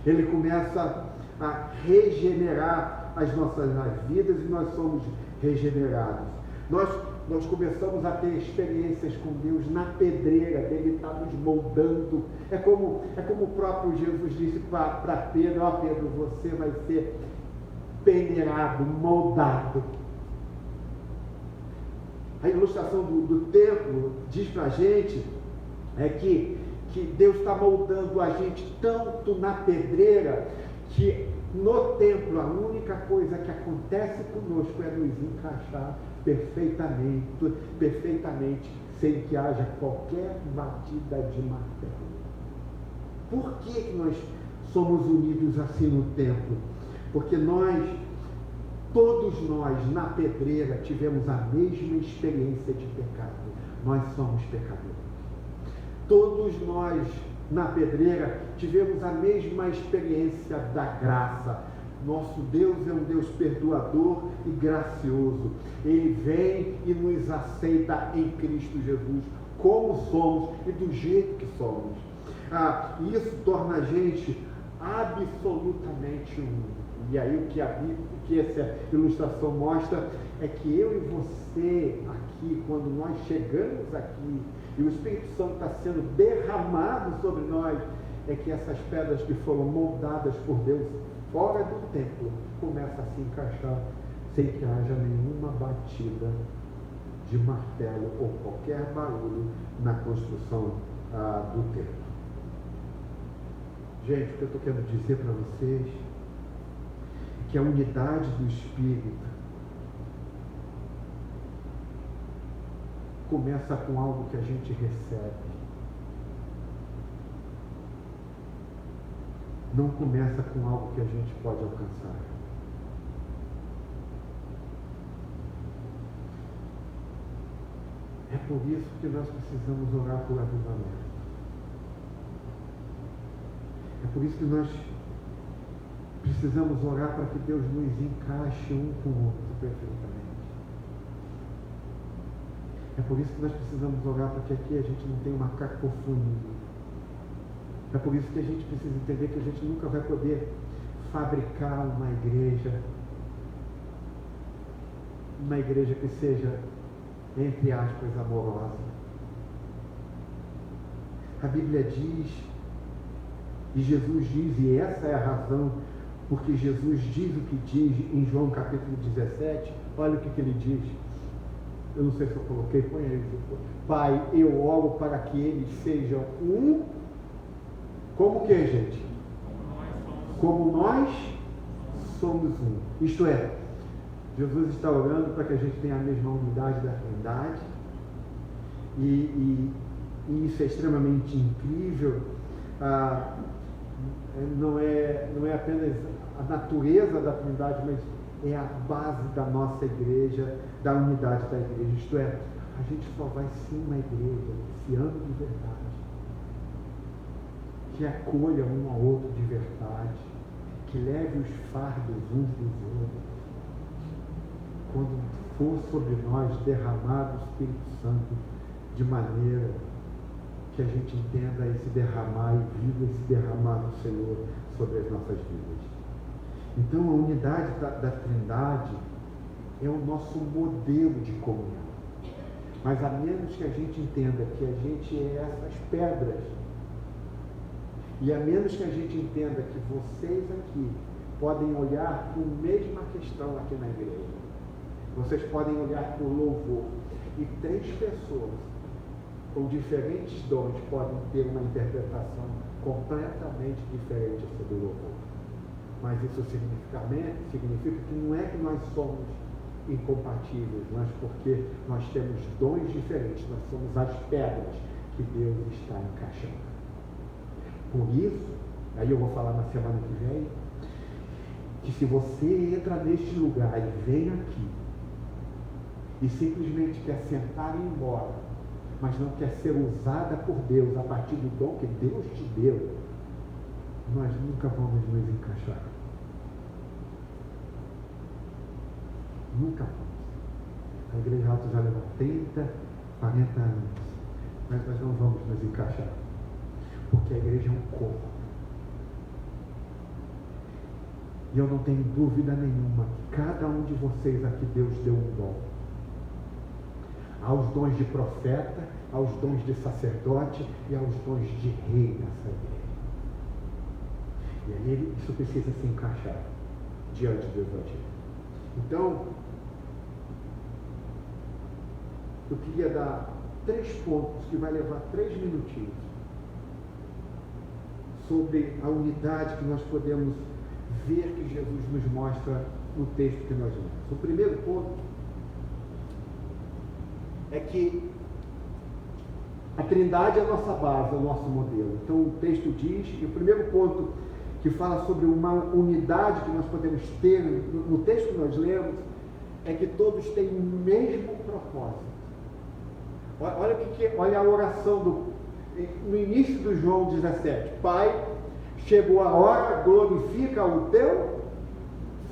Ele começa a regenerar as nossas vidas e nós somos regenerados. Nós começamos a ter experiências com Deus na pedreira, Ele está nos moldando. É como o próprio Jesus disse para Pedro: ó Pedro, você vai ser peneirado, moldado. A ilustração do templo diz para a gente é que Deus está moldando a gente tanto na pedreira, que no templo a única coisa que acontece conosco é nos encaixar perfeitamente, sem que haja qualquer batida de martelo. Por que nós somos unidos assim no templo? Porque todos nós na pedreira tivemos a mesma experiência de pecado. Nós somos pecadores. Todos nós na pedreira tivemos a mesma experiência da graça. Nosso Deus é um Deus perdoador e gracioso. Ele vem e nos aceita em Cristo Jesus, como somos e do jeito que somos. Isso torna a gente absolutamente único. E aí o que essa ilustração mostra é que eu e você aqui, quando nós chegamos aqui e o Espírito Santo está sendo derramado sobre nós, é que essas pedras que foram moldadas por Deus fora do templo começam a se encaixar sem que haja nenhuma batida de martelo ou qualquer barulho na construção do templo. Gente, o que eu estou querendo dizer para vocês é que a unidade do Espírito começa com algo que a gente recebe. Não começa com algo que a gente pode alcançar. É por isso que nós precisamos orar por avivamento. É por isso que nós precisamos orar para que Deus nos encaixe um com o outro perfeitamente. É por isso que nós precisamos orar para que aqui a gente não tenha uma cacofonia. É por isso que a gente precisa entender que a gente nunca vai poder fabricar uma igreja que seja, entre aspas, amorosa. A Bíblia diz, e Jesus diz, e essa é a razão porque Jesus diz o que diz em João capítulo 17, olha o que ele diz. Eu não sei se eu coloquei, põe aí. Pai, eu oro para que eles sejam um. Como que, gente? Como nós somos um. Isto é, Jesus está orando para que a gente tenha a mesma unidade da Trindade. E isso é extremamente incrível. Não é apenas a natureza da Trindade, mas é a base da nossa igreja, da unidade da igreja. Isto é, a gente só vai ser uma igreja que se ama de verdade, que acolha um ao outro de verdade, que leve os fardos uns dos outros, quando for sobre nós derramado o Espírito Santo, de maneira que a gente entenda esse derramar e viva esse derramar do Senhor sobre as nossas vidas. Então a unidade da Trindade é o nosso modelo de comunhão. Mas a menos que a gente entenda que a gente é essas pedras, e a menos que a gente entenda que vocês aqui podem olhar para a mesma questão aqui na igreja, vocês podem olhar para o louvor, e 3 pessoas com diferentes dons podem ter uma interpretação completamente diferente sobre o louvor. Mas isso significa que não é que nós somos incompatíveis, mas porque nós temos dons diferentes, nós somos as pedras que Deus está encaixando. Por isso, aí eu vou falar na semana que vem, que se você entra neste lugar e vem aqui e simplesmente quer sentar e ir embora, mas não quer ser usada por Deus a partir do dom que Deus te deu, nós nunca vamos nos encaixar. Nunca vamos. A Igreja Alta já leva 30, 40 anos, mas nós não vamos nos encaixar, porque a igreja é um corpo. E eu não tenho dúvida nenhuma que cada um de vocês aqui Deus deu um dom. Aos dons de profeta, aos dons de sacerdote e aos dons de rei nessa igreja. E aí isso precisa se encaixar diante do Evangelho. Então, eu queria dar 3 pontos que vai levar 3 minutinhos sobre a unidade que nós podemos ver que Jesus nos mostra no texto que nós lemos. O primeiro ponto é que a Trindade é a nossa base, é o nosso modelo. Então o texto diz, e o primeiro ponto que fala sobre uma unidade que nós podemos ter, no texto que nós lemos, é que todos têm o mesmo propósito. Olha a oração no início do João 17. Pai, chegou a hora, glorifica o teu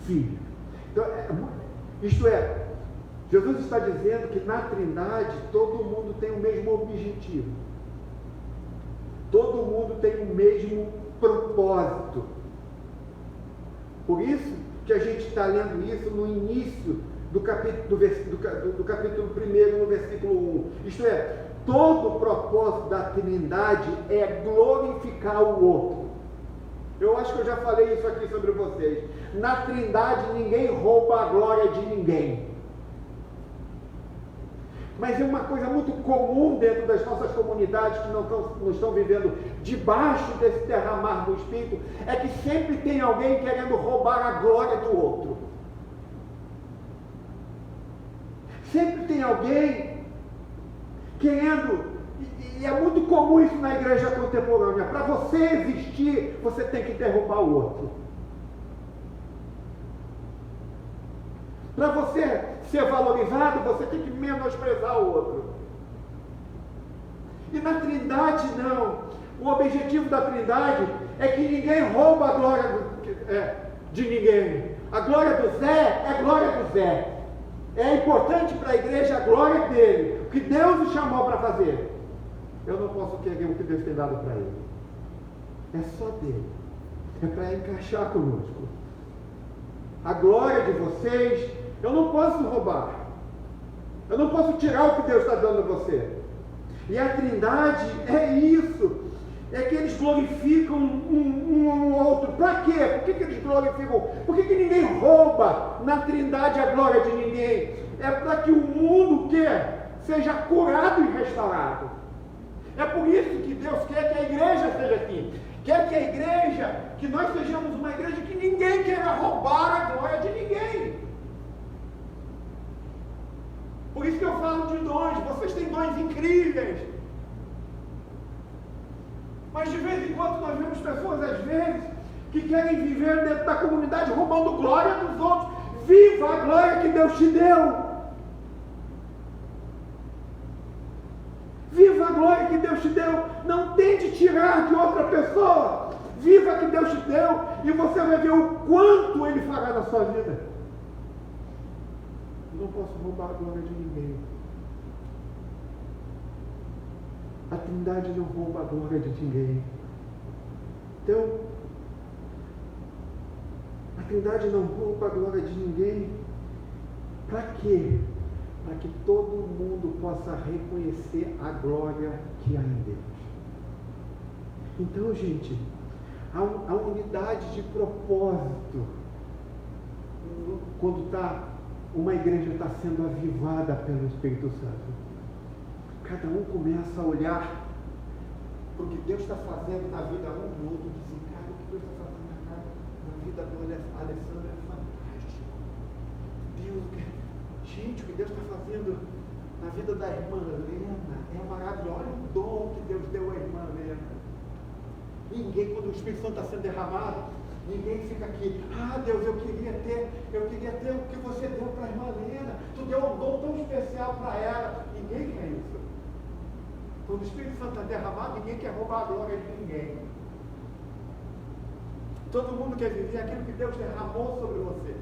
Filho. Então, isto é, Jesus está dizendo que na Trindade todo mundo tem o mesmo objetivo. Todo mundo tem o mesmo propósito. Por isso que a gente está lendo isso no início do capítulo 1, no versículo 1. Isto é, todo o propósito da Trindade é glorificar o outro. Eu acho que eu já falei isso aqui sobre vocês. Na Trindade ninguém rouba a glória de ninguém. Mas é uma coisa muito comum dentro das nossas comunidades que não estão vivendo debaixo desse derramar do Espírito, é que sempre tem alguém querendo roubar a glória do outro. Sempre tem alguém querendo, e é muito comum isso na igreja contemporânea, para você existir, você tem que derrubar o outro. Para você ser valorizado, você tem que menosprezar o outro. E na Trindade não. O objetivo da Trindade é que ninguém rouba a glória de ninguém. A glória do Zé é a glória do Zé. É importante para a igreja a glória dele, o que Deus o chamou para fazer. Eu não posso querer o que Deus tem dado para ele. É só dele. É para encaixar conosco. A glória de vocês, eu não posso roubar. Eu não posso tirar o que Deus está dando a você. E a Trindade é isso. É que eles glorificam um ao outro. Para quê? Por que eles glorificam? Por que ninguém rouba na Trindade a glória de ninguém? É para que o mundo seja curado e restaurado. É por isso que Deus quer que a igreja seja assim. Quer que a igreja, que nós sejamos uma igreja que ninguém queira roubar a glória de ninguém. Por isso que eu falo de dons. Vocês têm dons incríveis. Mas de vez em quando nós vemos pessoas, às vezes, que querem viver dentro da comunidade roubando glória dos outros. Viva a glória que Deus te deu. Viva a glória que Deus te deu. Não tente tirar de outra pessoa. Viva a que Deus te deu e você vai ver o quanto Ele fará na sua vida. Não posso roubar a glória de ninguém. A Trindade não rouba a glória de ninguém. Então, a Trindade não rouba a glória de ninguém. Para quê? Para que todo mundo possa reconhecer a glória que há em Deus. Então, gente, a unidade de propósito, quando uma igreja está sendo avivada pelo Espírito Santo, cada um começa a olhar para o que Deus está fazendo na vida um do outro, e dizer, cara, o que Deus está fazendo na vida do Alessandro é fantástico. Gente, o que Deus está fazendo na vida da irmã Helena é maravilhoso. Olha o dom que Deus deu à irmã Helena. Ninguém, quando o Espírito Santo está sendo derramado, ninguém fica aqui, Deus, eu queria ter o que você deu para a irmã Helena. Tu deu um dom tão especial para ela. Ninguém quer isso. Quando o Espírito Santo está derramado, ninguém quer roubar a glória de ninguém. Todo mundo quer viver aquilo que Deus derramou sobre você.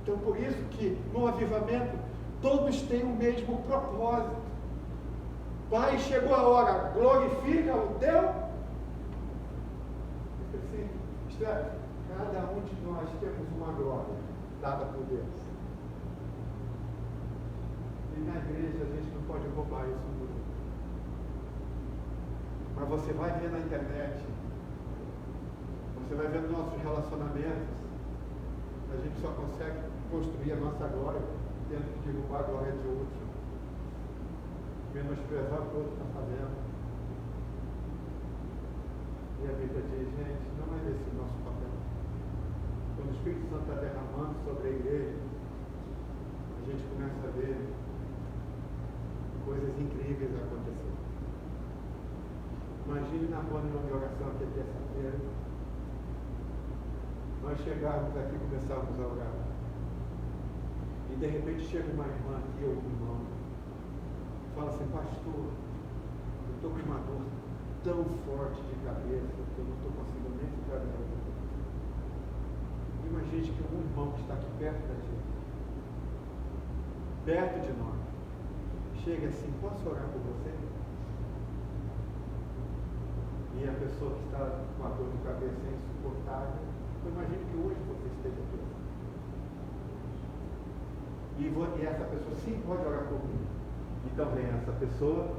Então, por isso que no avivamento, todos têm o mesmo propósito. Pai, chegou a hora, glorifica o teu. Assim, isto é, cada um de nós temos uma glória dada por Deus. E na igreja a gente não pode roubar isso tudo. Mas você vai ver na internet, você vai ver nos nossos relacionamentos, a gente só consegue construir a nossa glória tendo que derrubar a glória de outro, menosprezar o que o outro está fazendo. E a Bíblia diz, gente, não é esse o nosso papel. Quando o Espírito Santo está derramando sobre a igreja, a gente começa a ver coisas incríveis acontecendo. Imagine na reunião de oração aqui terça-feira, nós chegarmos aqui e começarmos a orar. E de repente chega uma irmã aqui ou um irmão, fala assim, pastor, eu estou com uma dor tão forte de cabeça que eu não estou conseguindo nem ficar de novo. Imagine que um irmão que está aqui perto da gente, perto de nós, chega assim, posso orar por você? E a pessoa que está com a dor de cabeça é insuportável, eu imagino que hoje você esteja aqui. E essa pessoa sim pode orar por mim. Então vem essa pessoa,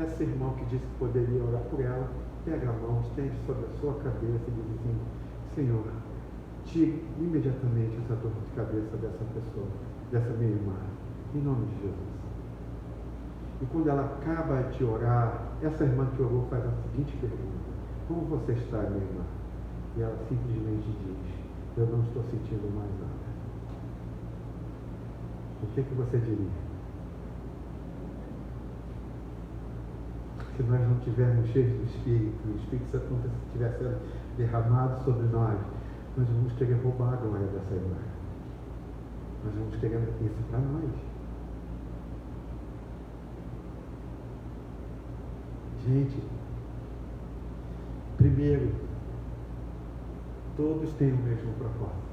esse irmão que disse que poderia orar por ela, pega a mão, estende sobre a sua cabeça e diz assim, Senhor, tire imediatamente essa dor de cabeça dessa pessoa, dessa minha irmã, em nome de Jesus. E quando ela acaba de orar, essa irmã que orou faz a seguinte pergunta, como você está, minha irmã? E ela simplesmente diz, eu não estou sentindo mais nada. O que você diria? Se nós não tivermos cheios do Espírito, o Espírito Santo não estiver sendo derramado sobre nós vamos querer roubar a glória dessa irmã. Nós vamos querer isso para nós. Gente, primeiro, todos têm o mesmo propósito.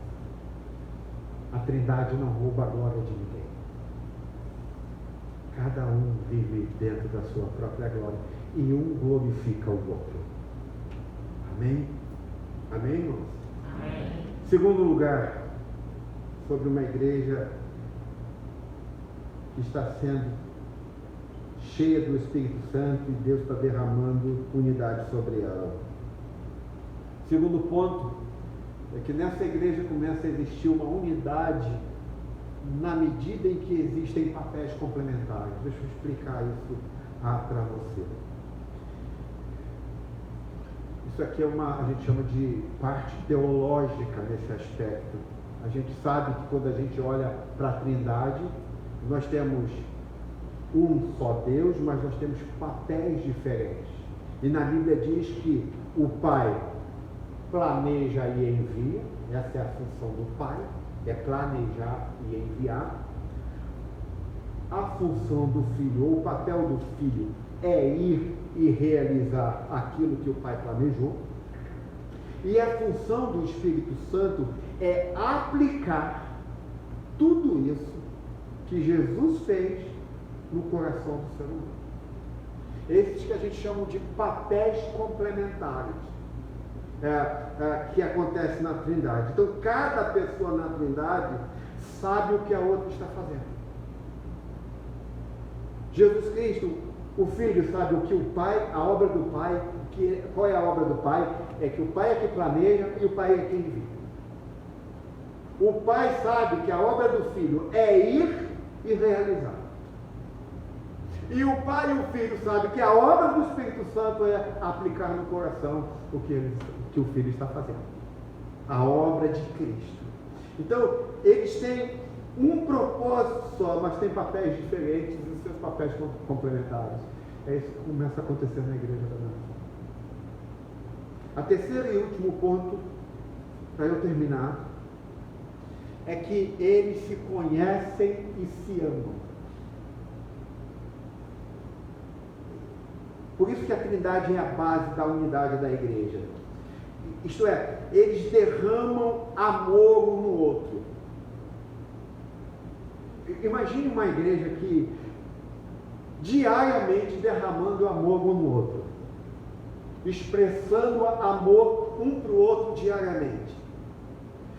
A Trindade não rouba a glória de ninguém. Cada um vive dentro da sua própria glória e um glorifica o outro. Amém? Amém, irmãos? Amém. Segundo lugar, sobre uma igreja que está sendo cheia do Espírito Santo e Deus está derramando unidade sobre ela. Segundo ponto, é que nessa igreja começa a existir uma unidade na medida em que existem papéis complementares. Deixa eu explicar isso para você. Isso aqui a gente chama de parte teológica nesse aspecto. A gente sabe que quando a gente olha para a Trindade, nós temos um só Deus, mas nós temos papéis diferentes. E na Bíblia diz que o Pai planeja e envia, essa é a função do Pai, é planejar e enviar. A função do Filho, ou o papel do Filho, é ir e realizar aquilo que o Pai planejou. E a função do Espírito Santo é aplicar tudo isso que Jesus fez no coração do ser humano. Esses que a gente chama de papéis complementares. Que acontece na Trindade. Então, cada pessoa na Trindade sabe o que a outra está fazendo. Jesus Cristo, o Filho, sabe o que o Pai, a obra do Pai, qual é a obra do Pai? É que o Pai é que planeja e o Pai é quem envia. O Pai sabe que a obra do Filho é ir e realizar. E o Pai e o Filho sabem que a obra do Espírito Santo é aplicar no coração o que o Filho está fazendo. A obra de Cristo. Então, eles têm um propósito só, mas têm papéis diferentes e os seus papéis complementares. É isso que começa a acontecer na igreja da nação. A terceira e último ponto, para eu terminar, é que eles se conhecem e se amam. Por isso que a Trindade é a base da unidade da igreja. Isto é, eles derramam amor um no outro. Imagine uma igreja que diariamente derramando amor um no outro, expressando amor um para o outro diariamente.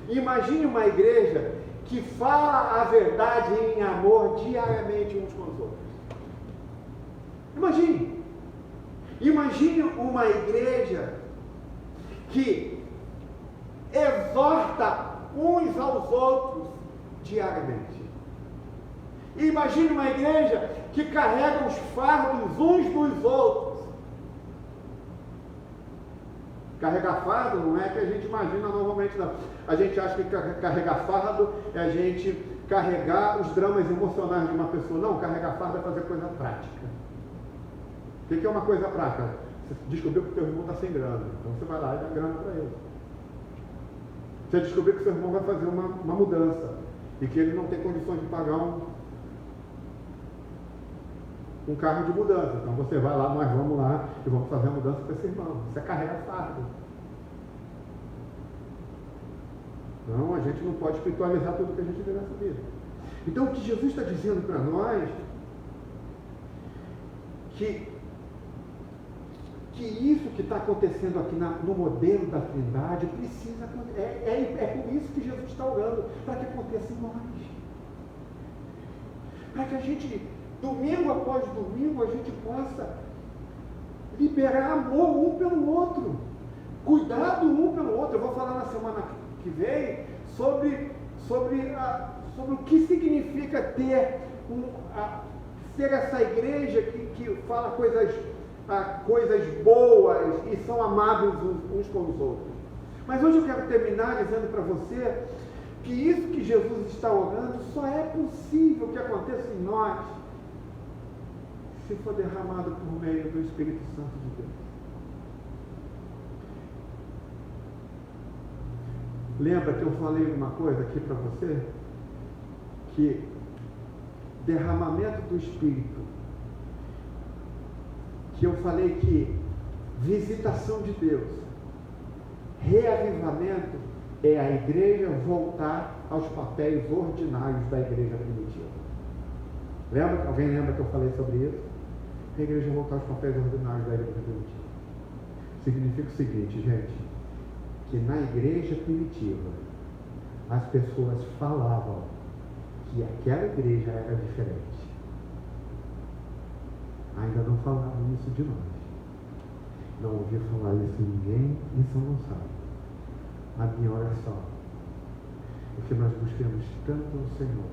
Imagine uma igreja que fala a verdade em amor diariamente uns com os outros. Imagine uma igreja que exorta uns aos outros diariamente. E imagine uma igreja que carrega os fardos uns dos outros. Carregar fardo não é que a gente imagina normalmente, não. A gente acha que carregar fardo é a gente carregar os dramas emocionais de uma pessoa. Não, carregar fardo é fazer coisa prática. O que é uma coisa prática? Você descobriu que o teu irmão está sem grana, então você vai lá e dá grana para ele. Você descobriu que seu irmão vai fazer uma mudança e que ele não tem condições de pagar um carro de mudança. Então você vai lá, nós vamos lá e vamos fazer a mudança para esse irmão. Você carrega fardo. Não, a gente não pode espiritualizar tudo que a gente vê nessa vida. Então o que Jesus está dizendo para nós, que isso que está acontecendo aqui no modelo da Trindade precisa acontecer. É por isso que Jesus está orando, para que aconteça em nós. Para que a gente, domingo após domingo, a gente possa liberar amor um pelo outro, cuidado um pelo outro. Eu vou falar na semana que vem sobre o que significa ser essa igreja que fala coisas boas e são amáveis uns com os outros. Mas hoje eu quero terminar dizendo para você que isso que Jesus está orando só é possível que aconteça em nós se for derramado por meio do Espírito Santo de Deus. Lembra que eu falei uma coisa aqui para você? Que derramamento do Espírito, que eu falei que visitação de Deus, reavivamento é a igreja voltar aos papéis ordinários da igreja primitiva. Lembra? Alguém lembra que eu falei sobre isso? A igreja voltar aos papéis ordinários da igreja primitiva. Significa o seguinte, gente, que na igreja primitiva as pessoas falavam que aquela igreja era diferente. Ainda não falavam isso de nós. Não ouvi falar isso de ninguém em São Gonçalo. A minha oração é que nós busquemos tanto ao Senhor,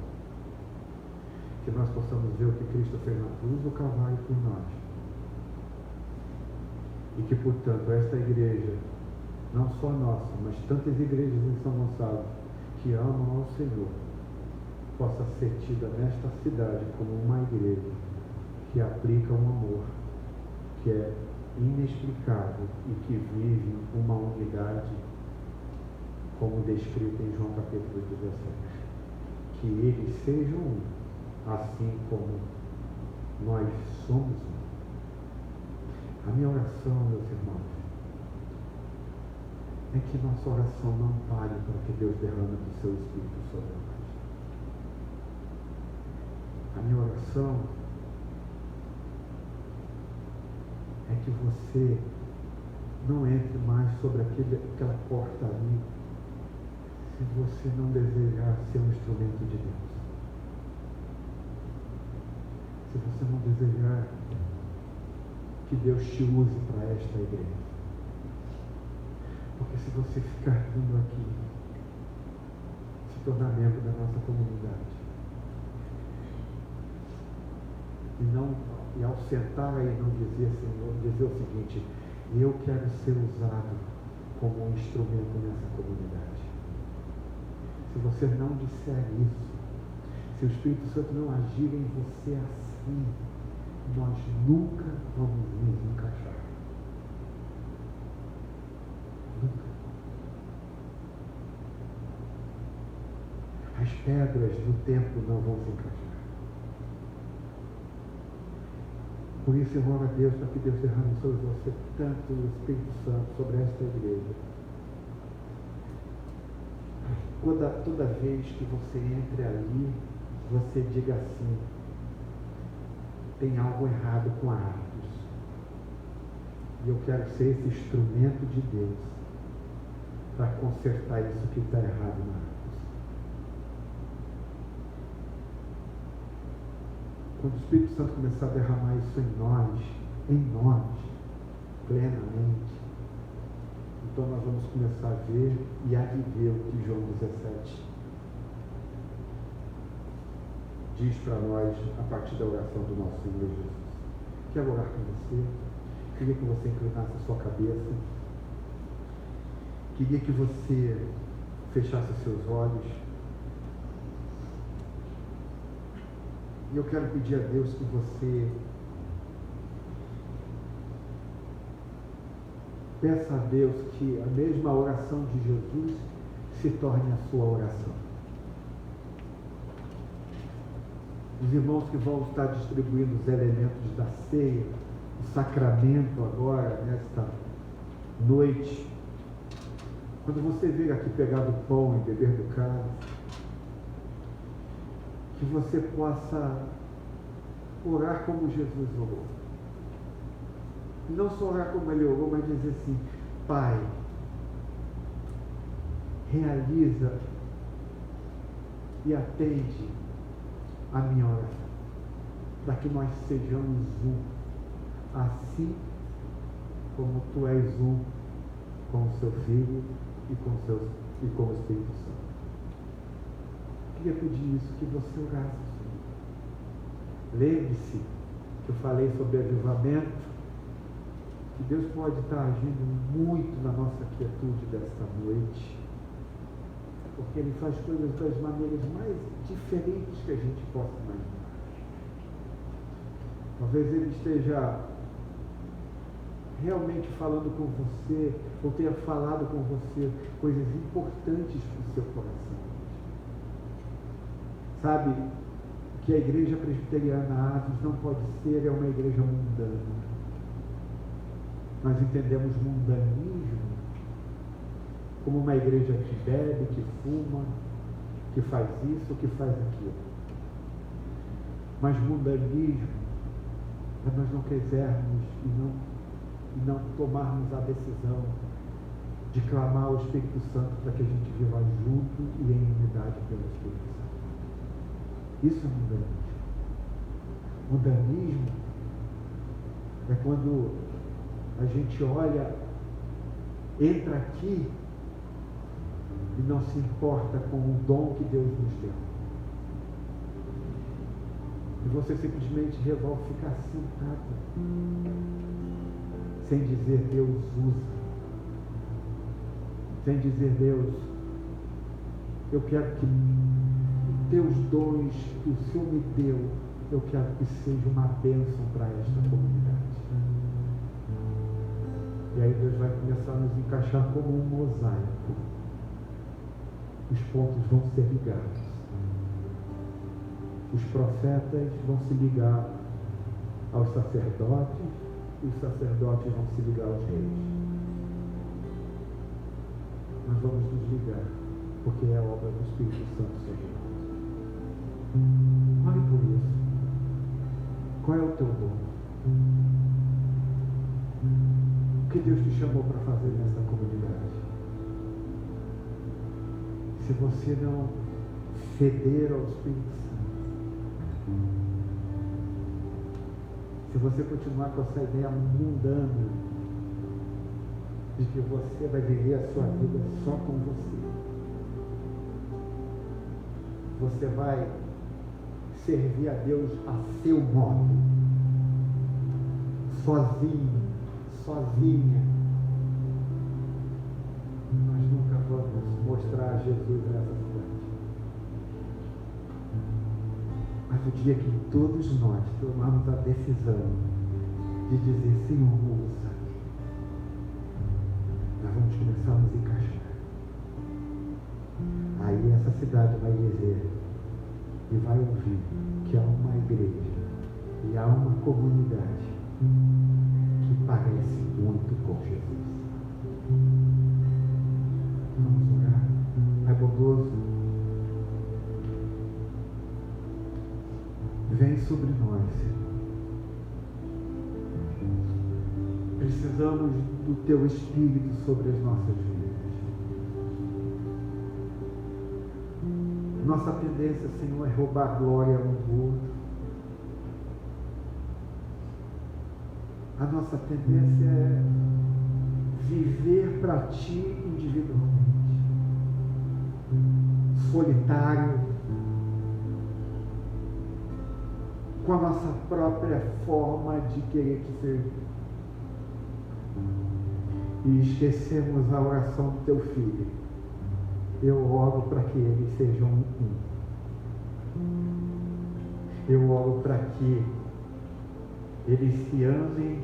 que nós possamos ver o que Cristo fez na cruz do Calvário por nós. E que, portanto, esta igreja, não só nossa, mas tantas igrejas em São Gonçalo que amam ao Senhor, possa ser tida nesta cidade como uma igreja que aplica um amor que é inexplicável e que vive uma unidade como descrito em João capítulo 17. Que eles sejam um, assim como nós somos um. A minha oração, meus irmãos, é que nossa oração não pare para que Deus derrame do seu Espírito sobre nós. A minha oração é que você não entre mais sobre aquela porta ali, se você não desejar ser um instrumento de Deus. Se você não desejar que Deus te use para esta igreja. Porque se você ficar vindo aqui, se tornar membro da nossa comunidade, e ao sentar aí não dizer, Senhor, dizer o seguinte: eu quero ser usado como um instrumento nessa comunidade. Se você não disser isso, se o Espírito Santo não agir em você assim, nós nunca vamos nos encaixar. Nunca. As pedras do templo não vão se encaixar. Por isso eu oro a Deus para que Deus derrame sobre você tanto o Espírito Santo sobre esta igreja. Toda vez que você entre ali, você diga assim: tem algo errado com a Atos. E eu quero ser esse instrumento de Deus para consertar isso que está errado na Atos. Quando o Espírito Santo começar a derramar isso em nós, plenamente, então nós vamos começar a ver e a viver o que João 17 diz para nós a partir da oração do nosso Senhor Jesus. Quero orar com você. Queria que você inclinasse a sua cabeça. Queria que você fechasse os seus olhos. E eu quero pedir a Deus que você peça a Deus que a mesma oração de Jesus se torne a sua oração. Os irmãos que vão estar distribuindo os elementos da ceia, o sacramento agora, nesta noite, quando você vir aqui pegar do pão e beber do cálice, que você possa orar como Jesus orou. E não só orar como ele orou, mas dizer assim: Pai, realiza e atende a minha oração, para que nós sejamos um, assim como tu és um com o seu Filho e com o Espírito Santo. Queria pedir isso, que você orasse, Senhor. Lembre-se que eu falei sobre avivamento, que Deus pode estar agindo muito na nossa quietude desta noite, porque Ele faz coisas das maneiras mais diferentes que a gente possa imaginar. Talvez Ele esteja realmente falando com você, ou tenha falado com você coisas importantes para o seu coração. Sabe, que a igreja presbiteriana Atos não pode ser é uma igreja mundana. Nós entendemos mundanismo como uma igreja que bebe, que fuma, que faz isso, que faz aquilo. Mas mundanismo é nós não quisermos e não tomarmos a decisão de clamar ao Espírito Santo para que a gente viva junto e em unidade pelo Espírito Santo. Isso é mundanismo. Mundanismo é quando a gente olha, entra aqui e não se importa com o dom que Deus nos deu. E você simplesmente resolve ficar sentado, sem dizer Deus usa, sem dizer Deus, eu quero que teus dons que o Senhor me deu, eu quero que seja uma bênção para esta comunidade. E aí Deus vai começar a nos encaixar como um mosaico. Os pontos vão ser ligados. Os profetas vão se ligar aos sacerdotes, e os sacerdotes vão se ligar aos reis. Nós vamos nos ligar, porque é a obra do Espírito Santo sobre nós. Ore por isso. Qual é o teu dom? O que Deus te chamou para fazer nessa comunidade? Se você não ceder ao Espírito Santo, se você continuar com essa ideia mundana de que você vai viver a sua vida só com você vai servir a Deus a seu modo, sozinho, sozinha, nós nunca vamos mostrar Jesus nessa cidade. Mas o dia que todos nós tomarmos a decisão de dizer Senhor, usa, nós vamos começar a nos encaixar. Aí essa cidade vai dizer e vai ouvir que há uma igreja e há uma comunidade que parece muito com Jesus. Vamos orar. Pai bondoso, vem sobre nós. Precisamos do Teu Espírito sobre as nossas vidas. Nossa tendência, Senhor, é roubar glória um do outro. A nossa tendência é viver para Ti individualmente, solitário, com a nossa própria forma de querer te servir. E esquecemos a oração do teu filho. Eu oro para que eles sejam um. Eu oro para que eles se amem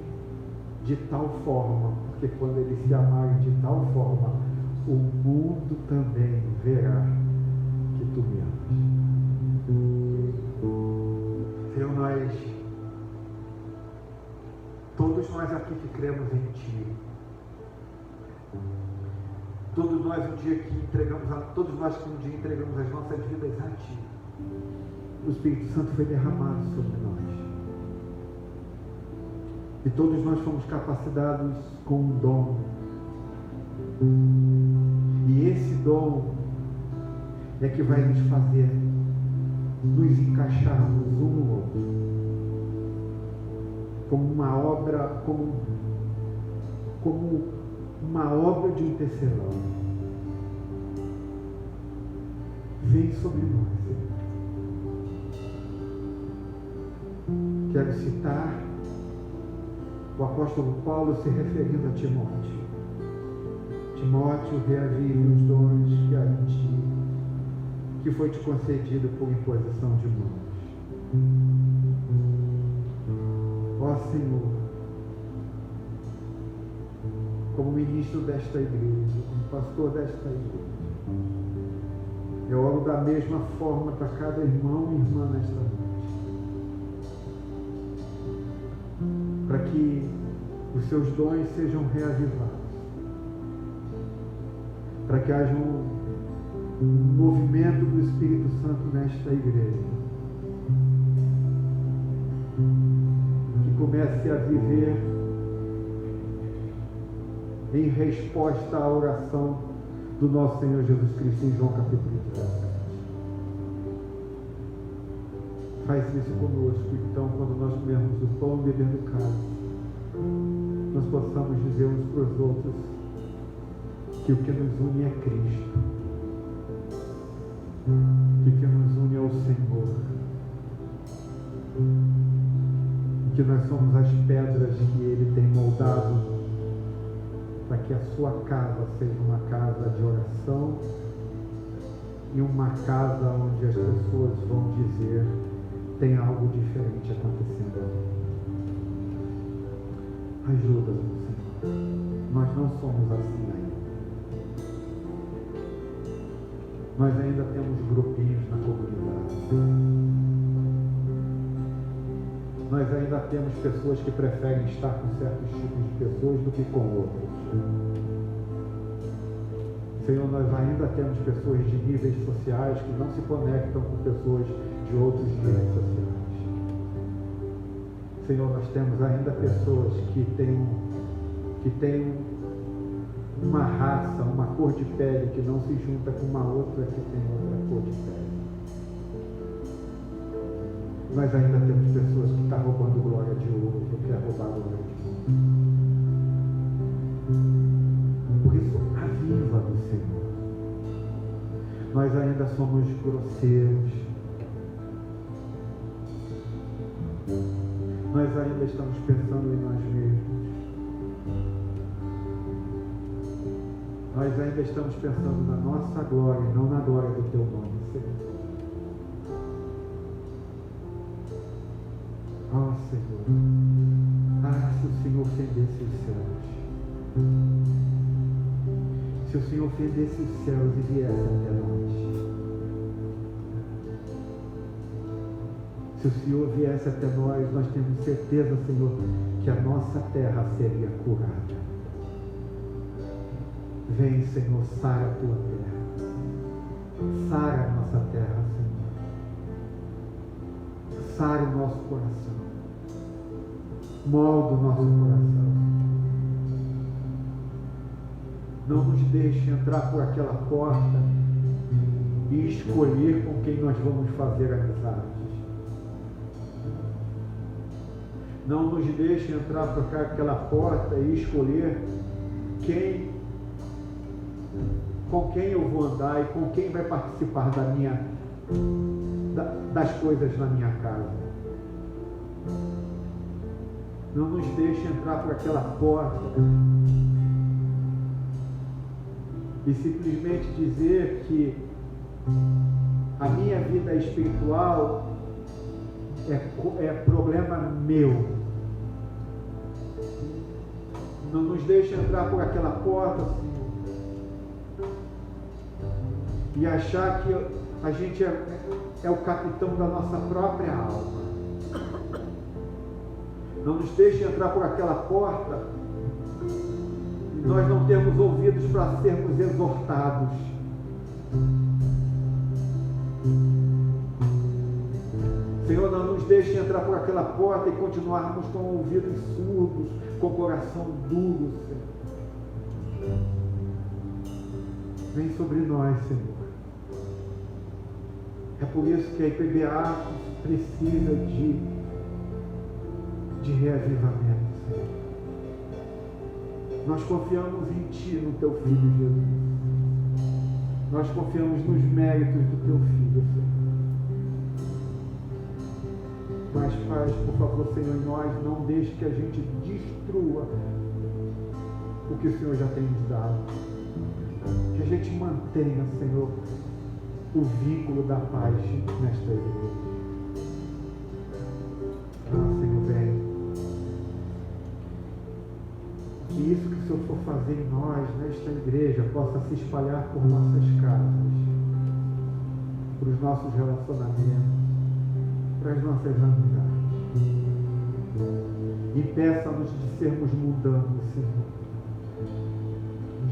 de tal forma, porque quando eles se amarem de tal forma, o mundo também verá que tu me amas. Senhor, todos nós aqui que cremos em Ti, todos nós um dia que entregamos as nossas vidas a Ti, o Espírito Santo foi derramado sobre nós. E todos nós fomos capacitados com um dom. E esse dom é que vai nos fazer nos encaixarmos um no outro. Como uma obra, como uma obra de um tecelão. Vem sobre nós, Senhor. Quero citar o apóstolo Paulo se referindo a Timóteo. Timóteo, reavive os dons que há em ti, que foi te concedido por imposição de mãos. Ó Senhor, como ministro desta igreja, como pastor desta igreja, eu oro da mesma forma para cada irmão e irmã nesta noite. Para que os seus dons sejam reavivados, para que haja um movimento do Espírito Santo nesta igreja, que comece a viver em resposta à oração do nosso Senhor Jesus Cristo em João capítulo 17. Faz isso conosco, então, quando nós comermos o pão e beber do cálice, nós possamos dizer uns para os outros que o que nos une é Cristo, que o que nos une é o Senhor, que nós somos as pedras que Ele tem moldado para que a sua casa seja uma casa de oração e uma casa onde as pessoas vão dizer: tem algo diferente acontecendo ali. Ajuda-nos, Senhor. Nós não somos assim ainda. Nós ainda temos grupinhos na comunidade. Nós ainda temos pessoas que preferem estar com certos tipos de pessoas do que com outros. Senhor, nós ainda temos pessoas de níveis sociais que não se conectam com pessoas de outros níveis sociais. Senhor, nós temos ainda pessoas que têm uma raça, uma cor de pele que não se junta com uma outra que tem outra cor de pele. Nós ainda temos pessoas que estão roubando glória de outro, que quer roubar glória de outro. Por isso, aviva do Senhor. Nós ainda somos grosseiros. Nós ainda estamos pensando em nós mesmos. Nós ainda estamos pensando na nossa glória e não na glória do Teu nome, Senhor. Ó Senhor, se o Senhor fendesse os céus, se o Senhor fendesse os céus e viesse até nós, se o Senhor viesse até nós, nós temos certeza, Senhor, que a nossa terra seria curada. Vem, Senhor, sara a tua terra, sara a nossa terra, Senhor, sara o nosso coração, molda o nosso coração. Não nos deixe entrar por aquela porta e escolher com quem nós vamos fazer amizades. Não nos deixe entrar por aquela porta e escolher com quem eu vou andar e com quem vai participar das coisas na minha casa. Não nos deixe entrar por aquela porta e simplesmente dizer que a minha vida espiritual é problema meu. Não nos deixe entrar por aquela porta, Senhor, e achar que a gente é o capitão da nossa própria alma. Não nos deixe entrar por aquela porta e nós não temos ouvidos para sermos exortados. Senhor, não nos deixe entrar por aquela porta e continuarmos com ouvidos surdos, com o coração duro, Senhor. Vem sobre nós, Senhor. É por isso que a IPBA precisa de reavivamento, Senhor. Nós confiamos em Ti, no Teu Filho, Jesus. Nós confiamos nos méritos do Teu Filho, Senhor. Mas faz, por favor, Senhor, em nós, não deixe que a gente destrua o que o Senhor já tem nos dado. Que a gente mantenha, Senhor, o vínculo da paz nesta igreja. Senhor, vem. Que isso que o Senhor for fazer em nós, nesta igreja, possa se espalhar por nossas casas, por os nossos relacionamentos, para as nossas amizades. Impeça-nos de sermos mundanos, Senhor.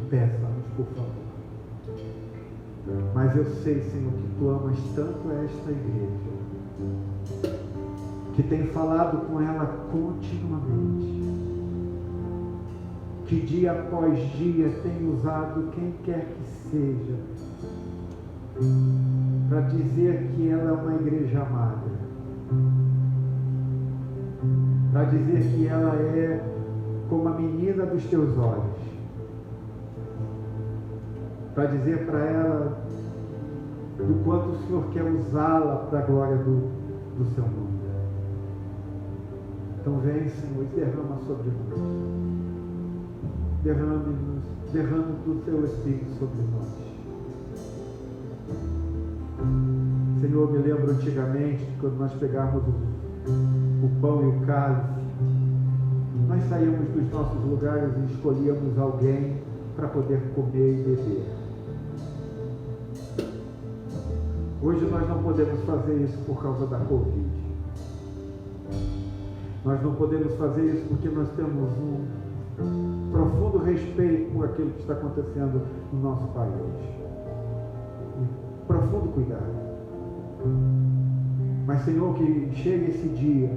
Impeça-nos, por favor. Mas eu sei, Senhor, que Tu amas tanto esta igreja, que tem falado com ela continuamente, que dia após dia tem usado quem quer que seja para dizer que ela é uma igreja amada, para dizer que ela é como a menina dos Teus olhos, para dizer para ela do quanto o Senhor quer usá-la para a glória do Seu nome. Então vem, Senhor, e derrama sobre nós. Derrame do Teu Espírito sobre nós. Senhor, me lembro antigamente, quando nós pegávamos o pão e o cálice, nós saíamos dos nossos lugares e escolhíamos alguém para poder comer e beber. Hoje nós não podemos fazer isso por causa da Covid. Nós não podemos fazer isso porque nós temos um profundo respeito por aquilo que está acontecendo no nosso país. Um profundo cuidado. Mas, Senhor, que chegue esse dia,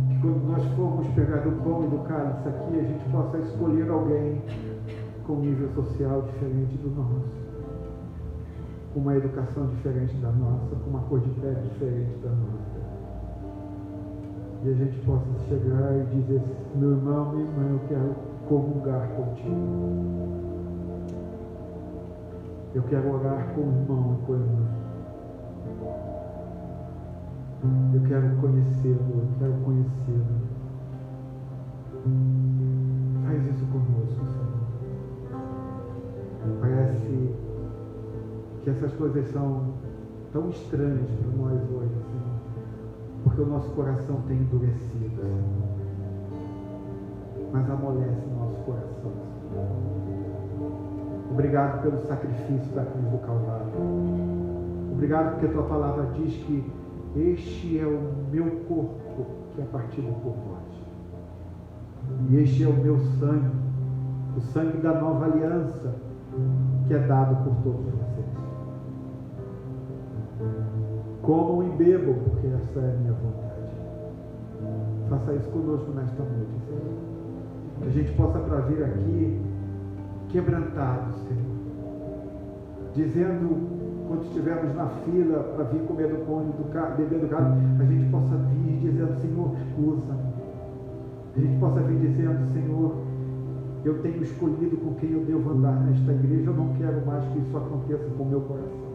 que quando nós formos pegar do pão e do cálice aqui, a gente possa escolher alguém com nível social diferente do nosso, com uma educação diferente da nossa, com uma cor de pele diferente da nossa. E a gente possa chegar e dizer: meu irmão, minha irmã, eu quero comungar contigo. Eu quero orar com o irmão e com a irmã. Eu quero conhecê-lo, eu quero conhecê-lo. Faz isso conosco, Senhor. Parece que essas coisas são tão estranhas para nós hoje, Senhor, porque o nosso coração tem endurecido, Senhor. Mas amolece o nosso coração, Senhor. Obrigado pelo sacrifício da cruz do Calvário. Obrigado porque a Tua palavra diz que este é o meu corpo que é partido por vós. E este é o meu sangue, o sangue da nova aliança, que é dado por todos vocês. Comam e bebam, porque essa é a minha vontade. Faça isso conosco nesta noite, Senhor. Que a gente possa para vir aqui quebrantado, Senhor. Dizendo, quando estivermos na fila para vir comer do pão e beber do cálice, a gente possa vir dizendo: Senhor, usa-me. A gente possa vir dizendo: Senhor, eu tenho escolhido com quem eu devo andar nesta igreja, eu não quero mais que isso aconteça com o meu coração.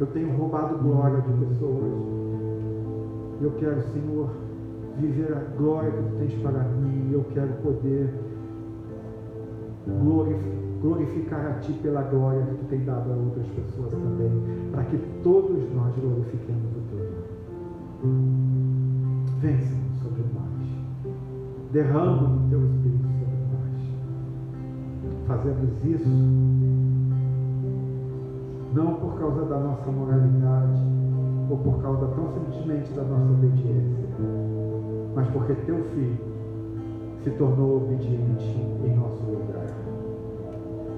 Eu tenho roubado glória de pessoas, Eu quero, Senhor, viver a glória que Tu tens para mim. Eu quero poder glorificar a Ti pela glória que Tu tens dado a outras pessoas também, para que todos nós glorifiquemos o Teu nome. Vem, Senhor, sobre nós. Derrama o Teu Espírito sobre nós. Fazemos isso não por causa da nossa moralidade, ou por causa tão simplesmente da nossa obediência, mas porque Teu Filho se tornou obediente em nosso lugar.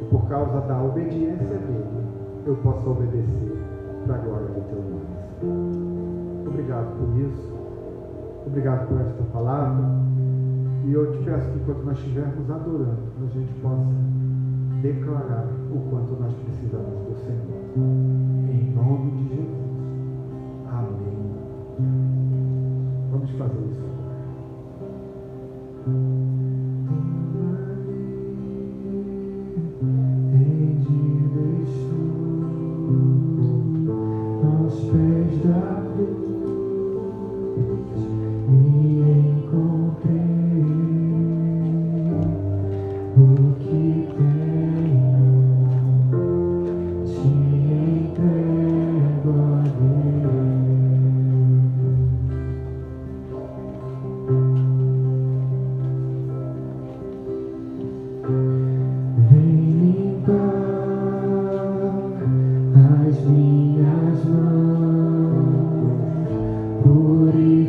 E por causa da obediência dele, eu posso obedecer para a glória do Teu nome. Obrigado por isso. Obrigado por esta palavra. E eu te peço que enquanto nós estivermos adorando, a gente possa declarar o quanto nós precisamos do Senhor. Em nome de Jesus. Amém. Vamos fazer isso agora. Rendido estou aos pés da cruz.